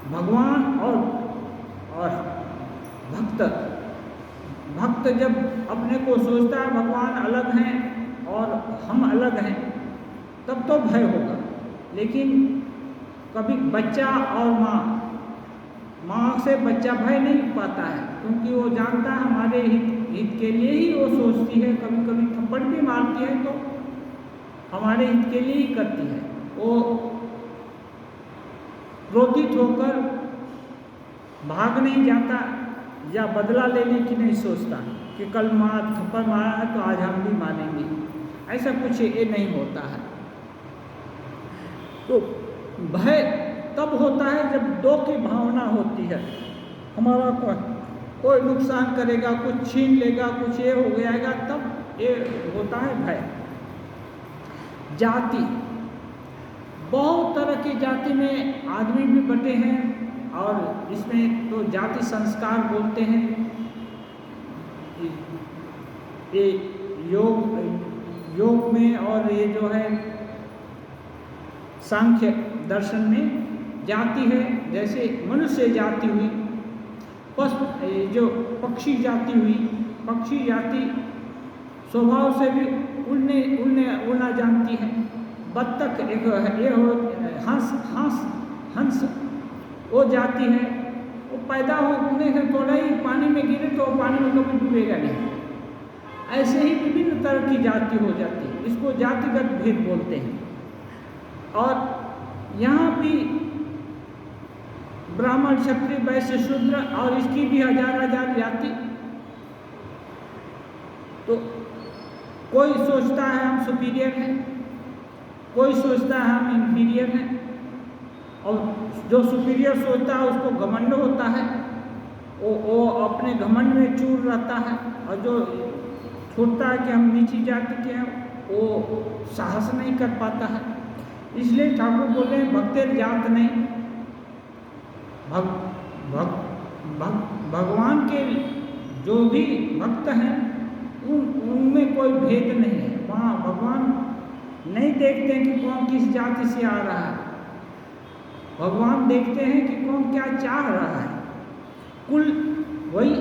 [SPEAKER 1] भगवान और भक्त जब अपने को सोचता है भगवान अलग हैं और हम अलग हैं, तब तो भय होगा। लेकिन कभी बच्चा और माँ से बच्चा भय नहीं पाता है, क्योंकि वो जानता है हमारे हित के लिए ही वो सोचती है। कभी कभी थप्पड़ भी मारती है तो हमारे हित के लिए ही करती है। वो क्रोधित होकर भाग नहीं जाता या बदला लेने की नहीं सोचता कि कल माँ थप्पड़ मारा है तो आज हम भी मारेंगे, ऐसा कुछ ये नहीं होता है। तो भय तब होता है जब 2 की भावना होती है, हमारा कोई नुकसान करेगा, कुछ छीन लेगा, कुछ ये हो जाएगा, तब ये होता है भय। जाति, बहुत तरह की जाति में आदमी भी बटे हैं और इसमें तो जाति संस्कार बोलते हैं। ये योग में और ये जो है सांख्य दर्शन में जाति है। जैसे मनुष्य जाति हुई, जो पक्षी जाति हुई, पक्षी जाति स्वभाव से भी उड़ना जानती है। बत्तख एक ये हो, हंस वो जाति है। वो पैदा होने से थोड़ा ही पानी में गिरे तो पानी में कभी डूबेगा नहीं। ऐसे ही विभिन्न तरह की जाति हो जाती है, इसको जातिगत भेद बोलते हैं। और यहाँ भी ब्राह्मण क्षत्रिय वैश्य शूद्र और इसकी भी हजार जाति। तो कोई सोचता है हम सुपीरियर हैं, कोई सोचता है हम इंफीरियर हैं, और जो सुपीरियर सोचता है उसको घमंड होता है, वो अपने घमंड में चूर रहता है, और जो सोचता है कि हम नीची जाति के हैं वो साहस नहीं कर पाता है। इसलिए ठाकुर बोले भक्तेर जात नहीं, भगवान के जो भी भक्त हैं उनमें कोई भेद नहीं है। वहाँ भगवान नहीं देखते हैं कि कौन किस जाति से आ रहा है, भगवान देखते हैं कि कौन क्या चाह रहा है। कुल वही,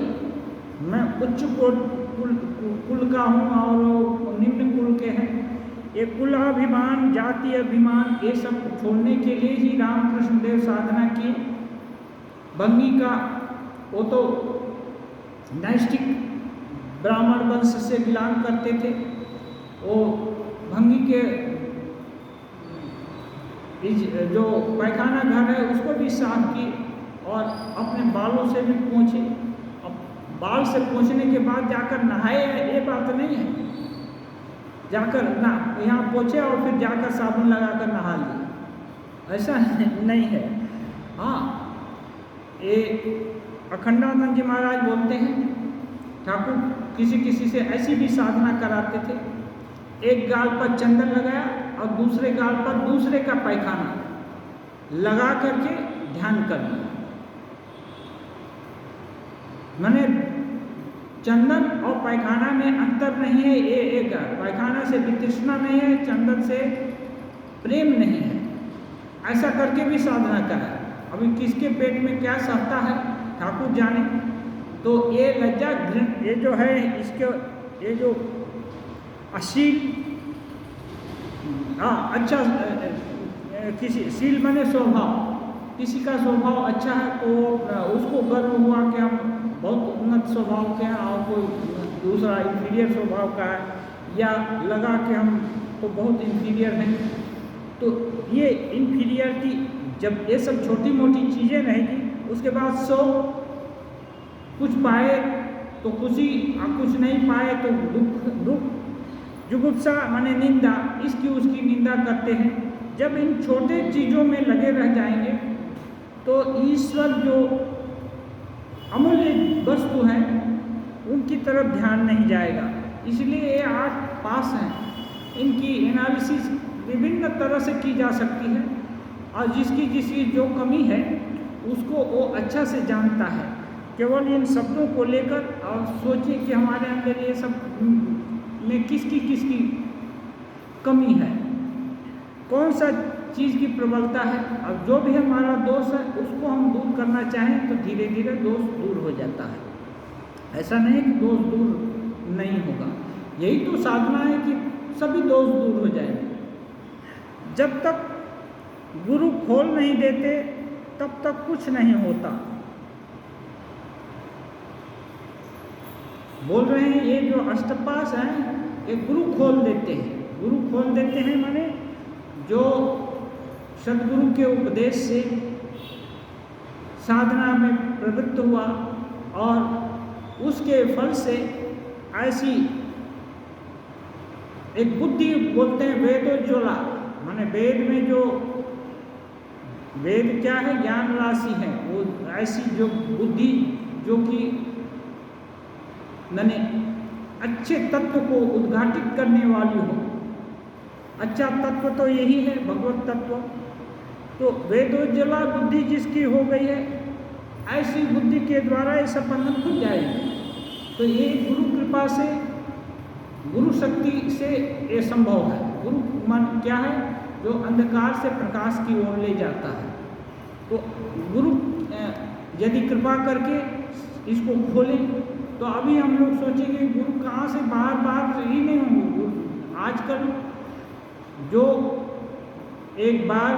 [SPEAKER 1] मैं उच्च कुल का हूँ और निम्न कुल के हैं, ये कुलाभिमान जाति अभिमान ये सब छोड़ने के लिए ही रामकृष्ण देव साधना किए। भंगी का वो तो नैष्टिक ब्राह्मण वंश से बिलोंग करते थे, वो भंगी के जो पैखाना घर है उसको भी साफ किए और अपने बालों से भी पोंछे। अब बाल से पोंछने के बाद जाकर नहाए, ये बात नहीं है, जाकर ना यहाँ पोंछे और फिर जाकर साबुन लगाकर नहा लिए, ऐसा नहीं है। हाँ, ये अखंडानंद जी महाराज बोलते हैं ठाकुर किसी किसी से ऐसी भी साधना कराते थे, एक गाल पर चंदन लगाया और दूसरे गाल पर दूसरे का पैखाना लगा करके ध्यान कर लिया। मैंने चंदन और पैखाना में अंतर नहीं है, ये एक पैखाना से वितृष्णा नहीं है, चंदन से प्रेम नहीं है, ऐसा करके भी साधना करा। अभी किसके पेट में क्या सहता है ठाकुर जाने। तो ये लज्जा ये जो है इसके ये जो अशील अच्छा किसी शील माने स्वभाव, किसी का स्वभाव अच्छा है तो उसको गर्व हुआ कि हम बहुत उन्नत स्वभाव के हैं और कोई दूसरा इंफीरियर स्वभाव का है, या लगा कि हम तो बहुत इंफीरियर हैं। तो ये इंफीरियरिटी जब ये सब छोटी मोटी चीज़ें रहेगी, उसके बाद सो कुछ पाए तो खुशी और कुछ नहीं पाए तो दुख जुगुप्सा माने निंदा, इसकी उसकी निंदा करते हैं। जब इन छोटे चीज़ों में लगे रह जाएंगे तो ईश्वर जो अमूल्य वस्तु हैं उनकी तरफ ध्यान नहीं जाएगा। इसलिए ये 8 पास हैं, इनकी एनालिसिस विभिन्न तरह से की जा सकती है और जिसकी जो कमी है उसको वो अच्छा से जानता है। केवल इन शब्दों को लेकर और सोचिए कि हमारे अंदर ये सब में किसकी कमी है, कौन सा चीज़ की प्रबलता है, और जो भी हमारा दोष है उसको हम दूर करना चाहें तो धीरे धीरे दोष दूर हो जाता है। ऐसा नहीं कि दोष दूर नहीं होगा, यही तो साधना है कि सभी दोष दूर हो जाएंगे। जब तक गुरु खोल नहीं देते तब तक कुछ नहीं होता। बोल रहे हैं ये जो अष्टपास हैं ये गुरु खोल देते हैं। गुरु खोल देते हैं माने जो सदगुरु के उपदेश से साधना में प्रवृत्त हुआ और उसके फल से ऐसी एक बुद्धि, बोलते हैं वेदोज्वला, माने वेद में जो वेद क्या है, ज्ञान राशि है, वो ऐसी जो बुद्धि जो कि मैंने अच्छे तत्व को उद्घाटित करने वाली हो। अच्छा तत्व तो यही है भगवत तत्व। तो वेदोज्वला बुद्धि जिसकी हो गई है, ऐसी बुद्धि के द्वारा ये सब बंधन खुल जाएगी। तो ये गुरु कृपा से, गुरु शक्ति से ये संभव है। गुरु मन क्या है, जो अंधकार से प्रकाश की ओर ले जाता है। तो गुरु यदि कृपा करके इसको खोलें तो अभी हम लोग सोचेंगे गुरु कहाँ से, बार ही नहीं होंगे। आजकल जो एक बार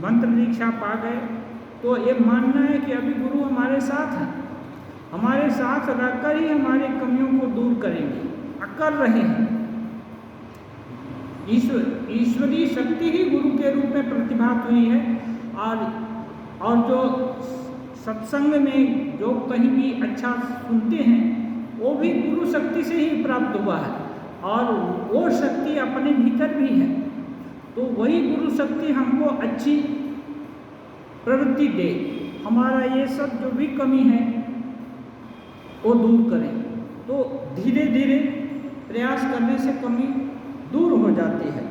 [SPEAKER 1] मंत्र दीक्षा पा गए तो ये मानना है कि अभी गुरु हमारे साथ हैं, हमारे साथ रहकर ही हमारी कमियों को दूर करेंगे, कर रहे हैं। ईश्वरीय शक्ति ही गुरु के रूप में प्रतिभात हुई है और और जो सत्संग में जो कहीं भी अच्छा सुनते हैं वो भी गुरु शक्ति से ही प्राप्त हुआ है, और वो शक्ति अपने भीतर भी है। तो वही गुरु शक्ति हमको अच्छी प्रवृत्ति दे, हमारा ये सब जो भी कमी है वो दूर करें। तो धीरे धीरे प्रयास करने से कमी दूर हो जाती है।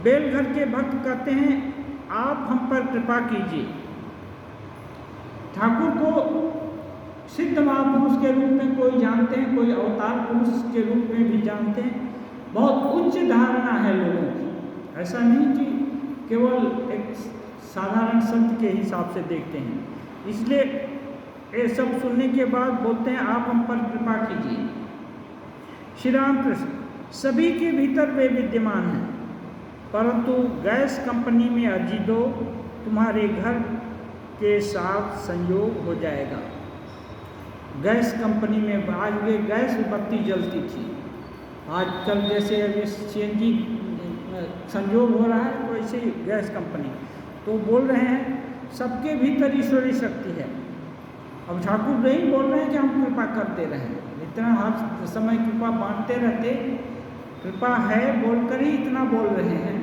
[SPEAKER 1] बेलघर के भक्त कहते हैं, आप हम पर कृपा कीजिए। ठाकुर को सिद्ध महापुरुष के रूप में कोई जानते हैं, कोई अवतार पुरुष के रूप में भी जानते हैं। बहुत उच्च धारणा है लोगों की, ऐसा नहीं कि केवल एक साधारण संत के हिसाब से देखते हैं। इसलिए ये सब सुनने के बाद बोलते हैं, आप हम पर कृपा कीजिए। श्री राम कृष्ण, सभी के भीतर वे विद्यमान हैं, परंतु गैस कंपनी में अर्जी दो, तुम्हारे घर के साथ संयोग हो जाएगा। गैस कंपनी में आगे गैस बत्ती जलती थी, आजकल जैसे अभी सीएनजी संयोग हो रहा है, तो ऐसे ही गैस कंपनी। तो बोल रहे हैं सबके भीतर ईश्वरीय शक्ति है। अब ठाकुर नहीं बोल रहे हैं कि हम कृपा करते रहें, इतना हर समय कृपा बांटते रहते, कृपा है बोलकर ही इतना बोल रहे हैं।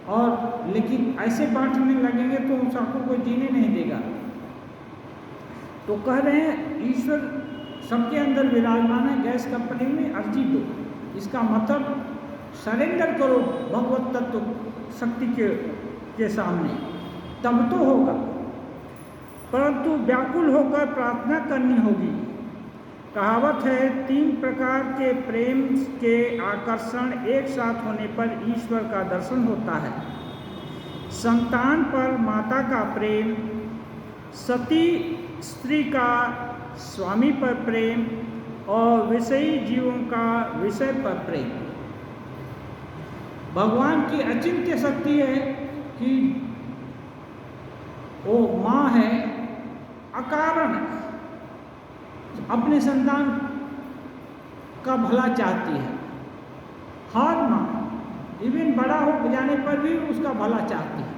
[SPEAKER 1] और लेकिन ऐसे बांटने लगेंगे तो ठाकुर को जीने नहीं देगा। तो कह रहे हैं ईश्वर सबके अंदर विराजमान है, गैस कंपनी में अर्जी दो। इसका मतलब सरेंडर करो भगवत तत्व शक्ति के सामने, तब तो होगा। परंतु व्याकुल होकर प्रार्थना करनी होगी। कहावत है, 3 प्रकार के प्रेम के आकर्षण एक साथ होने पर ईश्वर का दर्शन होता है। संतान पर माता का प्रेम, सती स्त्री का स्वामी पर प्रेम, और विषयी जीवों का विषय पर प्रेम। भगवान की अचिंत्य शक्ति है कि वो माँ है, अकारण अपने संतान का भला चाहती है। हर माँ इवन बड़ा हो जाने पर भी उसका भला चाहती है।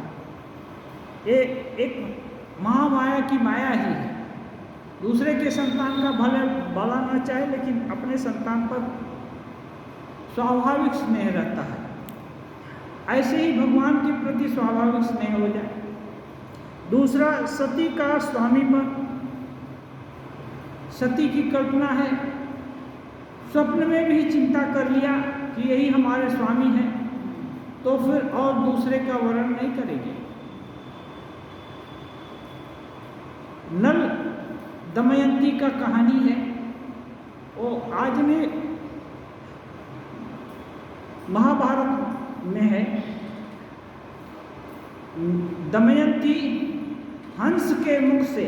[SPEAKER 1] ये एक महामाया की माया ही है, दूसरे के संतान का भला न चाहे, लेकिन अपने संतान पर स्वाभाविक स्नेह रहता है। ऐसे ही भगवान के प्रति स्वाभाविक स्नेह हो जाए। दूसरा, सती का स्वामी पर। सती की कल्पना है, स्वप्न में भी चिंता कर लिया कि यही हमारे स्वामी हैं, तो फिर और दूसरे का वर्ण नहीं करेगी। नल दमयंती का कहानी है, वो आज में महाभारत में है। दमयंती हंस के मुख से,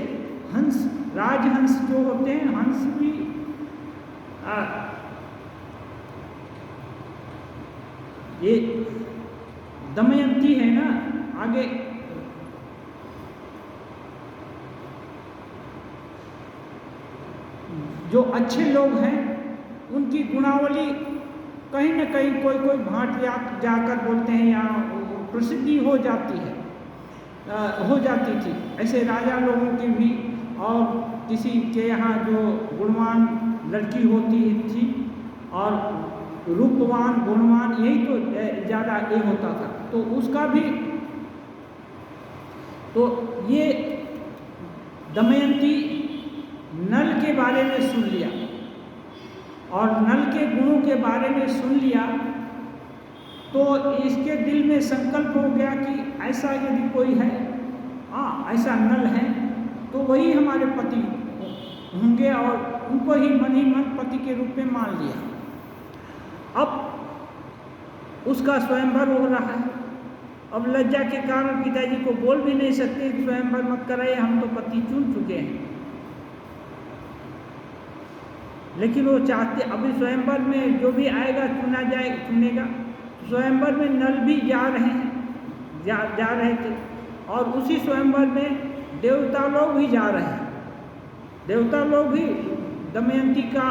[SPEAKER 1] हंस राजहंस जो होते हैं, हंस भी ये दमयंती है ना, आगे जो अच्छे लोग हैं उनकी गुणावली कहीं न कहीं कोई भाट जाकर बोलते हैं, या प्रसिद्धि हो जाती है, हो जाती थी। ऐसे राजा लोगों की भी, और किसी के यहाँ जो गुणवान लड़की होती थी और रूपवान गुणवान, यही तो ज़्यादा ये होता था, तो उसका भी। तो ये दमयंती नल के बारे में सुन लिया और नल के गुणों के बारे में सुन लिया, तो इसके दिल में संकल्प हो गया कि ऐसा यदि कोई है, ऐसा नल है, तो वही हमारे पति होंगे, और उनको ही मन पति के रूप में मान लिया। अब उसका स्वयंवर हो रहा है। अब लज्जा के कारण पिताजी को बोल भी नहीं सकते स्वयंवर मत कराइए, हम तो पति चुन चुके हैं। लेकिन वो चाहते, अभी स्वयंवर में जो भी आएगा चुनेगा। स्वयंवर में नल भी जा रहे हैं, जा रहे थे, और उसी स्वयंवर में देवता लोग भी जा रहे हैं। देवता लोग भी दमयंती का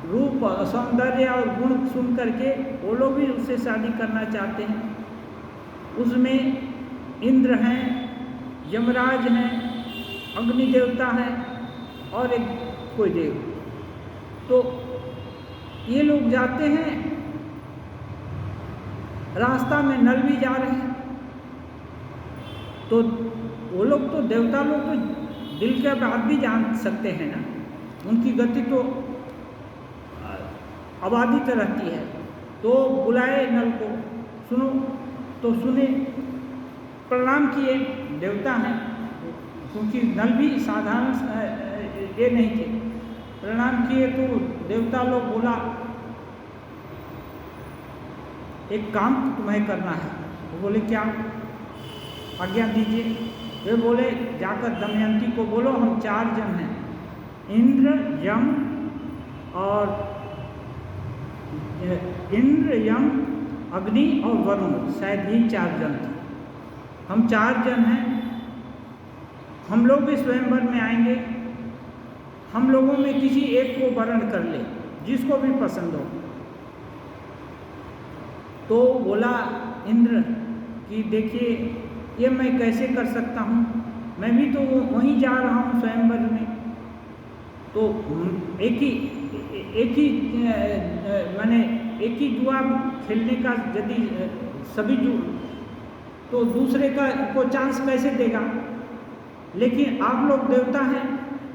[SPEAKER 1] रूप, सौंदर्य और गुण सुन करके वो लोग भी उससे शादी करना चाहते हैं। उसमें इंद्र हैं, यमराज हैं, अग्नि देवता है और एक कोई देव। तो ये लोग जाते हैं, रास्ता में नल भी जा रहे हैं, तो वो लोग तो देवता लोग तो दिल के बात भी जान सकते हैं ना, उनकी गति तो अबाधित रहती है। तो बुलाए नल को, सुनो, तो सुने, प्रणाम किए, देवता हैं, क्योंकि नल भी साधारण ये नहीं थे। प्रणाम किए तो देवता लोग बोला एक काम तुम्हें करना है। वो बोले क्या, आज्ञा दीजिए। वे बोले जाकर दमयंती को बोलो हम 4 जन हैं, इंद्र, यम और अग्नि और वरुण, शायद ही 4 जन थे। हम 4 जन हैं, हम लोग भी स्वयंवर में आएंगे, हम लोगों में किसी एक को वरण कर ले, जिसको भी पसंद हो। तो बोला इंद्र कि देखिए ये मैं कैसे कर सकता हूँ, मैं भी तो वहीं जा रहा हूँ स्वयंवर में। तो एक ही जुआ खेलने का यदि सभी तो दूसरे को चांस कैसे देगा। लेकिन आप लोग देवता हैं,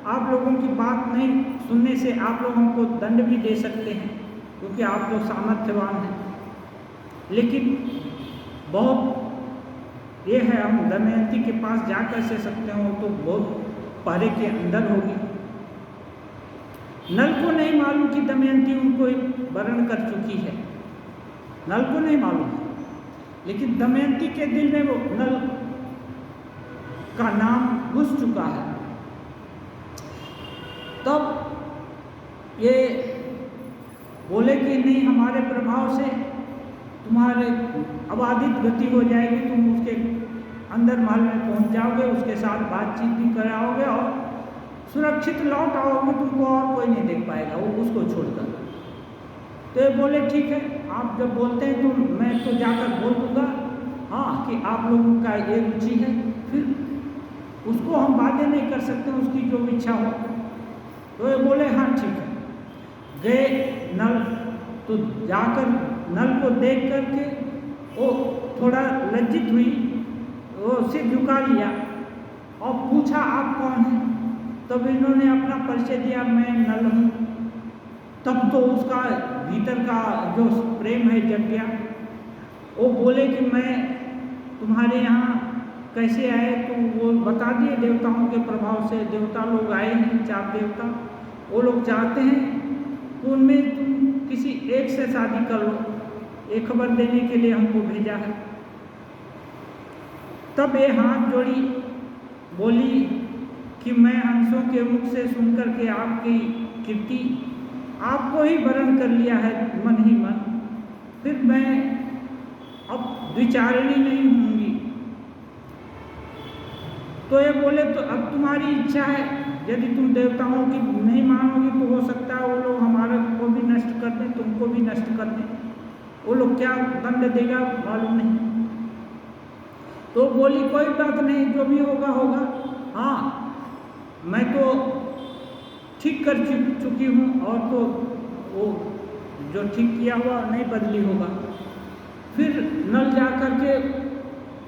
[SPEAKER 1] आप लोगों की बात नहीं सुनने से आप लोग हमको दंड भी दे सकते हैं, क्योंकि आप लोग सामर्थ्यवान हैं। लेकिन बहुत ये है, हम दमयंती के पास जा कैसे सकते हो, तो बहुत पहरे के अंदर होगी। नल को नहीं मालूम कि दमयंती उनको वरण कर चुकी है, नल को नहीं मालूम, लेकिन दमयंती के दिल में वो नल का नाम घुस चुका है। तब ये बोले कि नहीं, हमारे प्रभाव से तुम्हारे अबाधित गति हो जाएगी, तुम उसके अंदर महल में पहुंच जाओगे, उसके साथ बातचीत भी कराओगे और सुरक्षित लौट आओगे, तुमको और कोई नहीं देख पाएगा वो उसको छोड़कर। तो ये बोले ठीक है, आप जब बोलते हैं तो मैं तो जाकर बोल दूँगा हाँ कि आप लोगों का ये रुचि है, फिर उसको हम बातें नहीं कर सकते, उसकी जो इच्छा हो। तो ये बोले हाँ ठीक है। गए नल, तो जाकर नल को देख करके वो थोड़ा लज्जित हुई, वो सिर झुका लिया और पूछा आप कौन हैं। तब इन्होंने अपना परिचय दिया, मैं नल हूँ। तब तो उसका भीतर का जो प्रेम है जग गया। वो बोले कि मैं तुम्हारे यहाँ कैसे आए, तो वो बता दिए देवताओं के प्रभाव से देवता लोग आए हैं, 4 देवता। वो लोग चाहते हैं कि उनमें तुम किसी एक से शादी कर लो, ये खबर देने के लिए हमको भेजा है। तब ये हाथ जोड़ी बोली कि मैं हंसों के मुख से सुनकर के आपकी कीर्ति आपको ही वरण कर लिया है मन ही मन, फिर मैं अब विचारिणी नहीं होंगी। तो ये बोले तो अब तुम्हारी इच्छा है, यदि तुम देवताओं की नहीं मानोगी तो हो सकता है वो लोग हमारे को भी नष्ट कर दें, तुमको भी नष्ट कर दें। वो लोग क्या दंड देगा मालूम नहीं। तो बोली कोई बात नहीं, जो भी होगा होगा। हाँ, मैं तो ठीक कर चुकी हूँ और तो वो जो ठीक किया हुआ नहीं बदली होगा। फिर नल जा कर के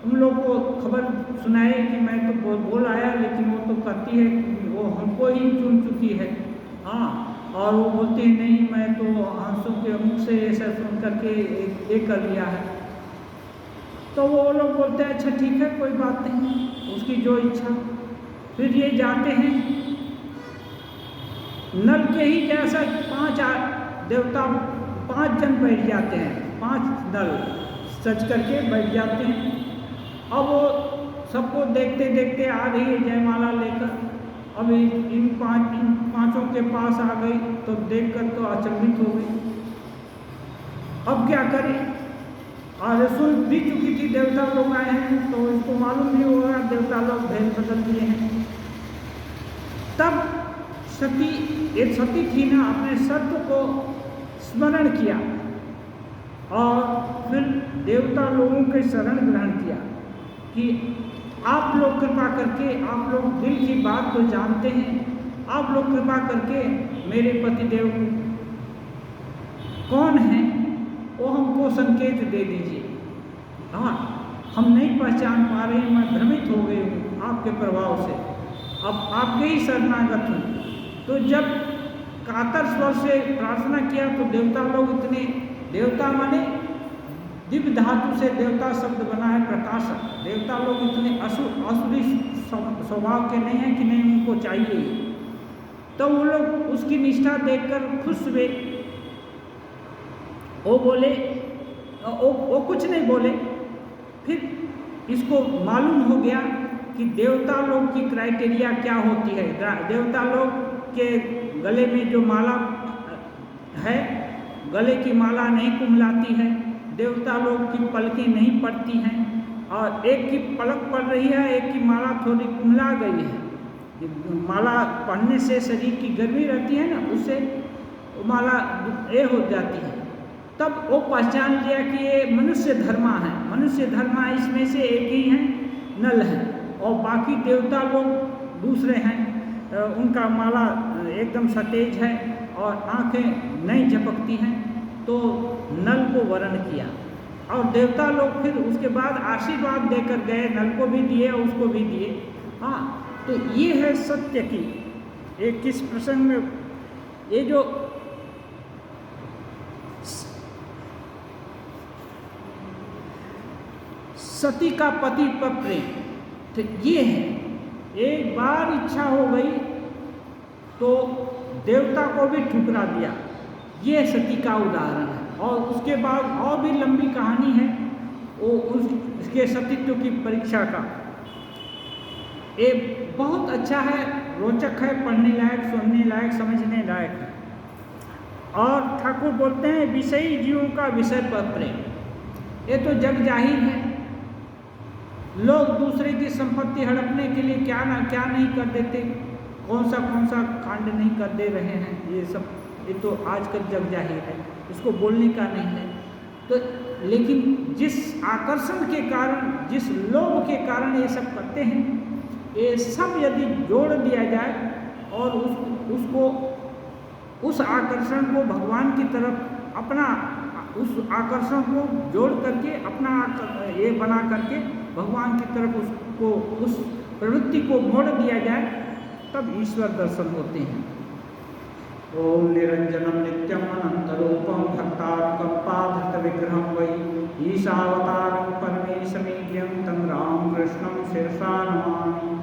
[SPEAKER 1] उन लोग को खबर सुनाए कि मैं तो बोल आया, लेकिन वो तो कहती है कि वो हमको ही चुन चुकी है। हाँ, और वो बोलती है नहीं, मैं तो हंसों के मुख से ऐसा सुन करके ये कर लिया है। तो वो लोग बोलते हैं अच्छा ठीक है, कोई बात नहीं, उसकी जो इच्छा। फिर ये जाते हैं, नल के ही जैसा 5 देवता 5 जन बैठ जाते हैं, 5 नल सच करके बैठ जाते हैं। अब वो सबको देखते देखते आ रही है जयमाला लेकर। अब इन पांचों के पास आ गई तो देखकर तो अचंभित हो गई। अब क्या करें, और सुन भी चुकी थी देवता लोग आए हैं, तो इसको मालूम भी होगा देवता लोग भेद बदल दिए हैं। तब सती, एक सती थी ना, अपने सत्य को स्मरण किया और फिर देवता लोगों के शरण ग्रहण किया कि आप लोग कृपा करके, आप लोग दिल की बात तो जानते हैं, आप लोग कृपा करके मेरे पतिदेव कौन है वो हमको संकेत दे दीजिए। हाँ, हम नहीं पहचान पा रहे हैं, मैं भ्रमित हो गई हूँ आपके प्रभाव से, अब आपके ही शरणागत हूँ। तो जब कातर स्वर से प्रार्थना किया तो देवता लोग इतने, देवता माने दिव्य धातु से देवता शब्द बना है प्रकाशक, देवता लोग इतने असुरी स्वभाव के नहीं हैं कि नहीं उनको चाहिए। तो वो लोग उसकी निष्ठा देखकर खुश हुए। वो बोले, वो कुछ नहीं बोले। फिर इसको मालूम हो गया कि देवता लोग की क्राइटेरिया क्या होती है। देवता लोग के गले में जो माला है, गले की माला नहीं कुमलाती है, देवता लोग की पलकें नहीं पड़ती हैं, और एक की पलक पड़ रही है, एक की माला थोड़ी कुमला गई है। माला पढ़ने से शरीर की गर्मी रहती है ना, उससे माला ये हो जाती है। तब वो पहचान लिया कि ये मनुष्य धर्मा है, मनुष्य धर्मा इसमें से एक ही है, नल है, और बाकी देवता लोग दूसरे हैं, उनका माला एकदम सतेज है और आंखें नहीं झपकती हैं। तो नल को वरण किया और देवता लोग फिर उसके बाद आशीर्वाद देकर गए, नल को भी दिए और उसको भी दिए। हाँ, तो ये है सत्य की एक किस प्रसंग में ये जो सती का पति पर प्रेम, तो ये है, एक बार इच्छा हो गई तो देवता को भी ठुकरा दिया, ये सती का उदाहरण है। और उसके बाद और भी लंबी कहानी है वो उसके सतीत्व की परीक्षा का। ये बहुत अच्छा है, रोचक है, पढ़ने लायक, सुनने लायक, समझने लायक है। और ठाकुर बोलते हैं विषयी जीवों का विषय पर प्रेम, ये तो जग जाहिर है। लोग दूसरे की संपत्ति हड़पने के लिए क्या नहीं कर देते, कौन सा कांड नहीं कर दे रहे हैं, ये सब ये तो आजकल जग जाहिर है, इसको बोलने का नहीं है। तो लेकिन जिस आकर्षण के कारण, जिस लोभ के कारण ये सब करते हैं, ये सब यदि जोड़ दिया जाए और उसको उस आकर्षण को भगवान की तरफ अपना, उस आकर्षण को जोड़ करके अपना ये बना करके भगवान की तरफ उसको, उस प्रवृत्ति को मोड़ दिया जाए, तब ईश्वर दर्शन होते हैं। ओम निरंजनम नित्यम अनंतरूपम भक्तात्मकं पाधृत विग्रहं वै ईशावतारं परमेशमीड्यं तं राम कृष्णं शिरसा नमामि।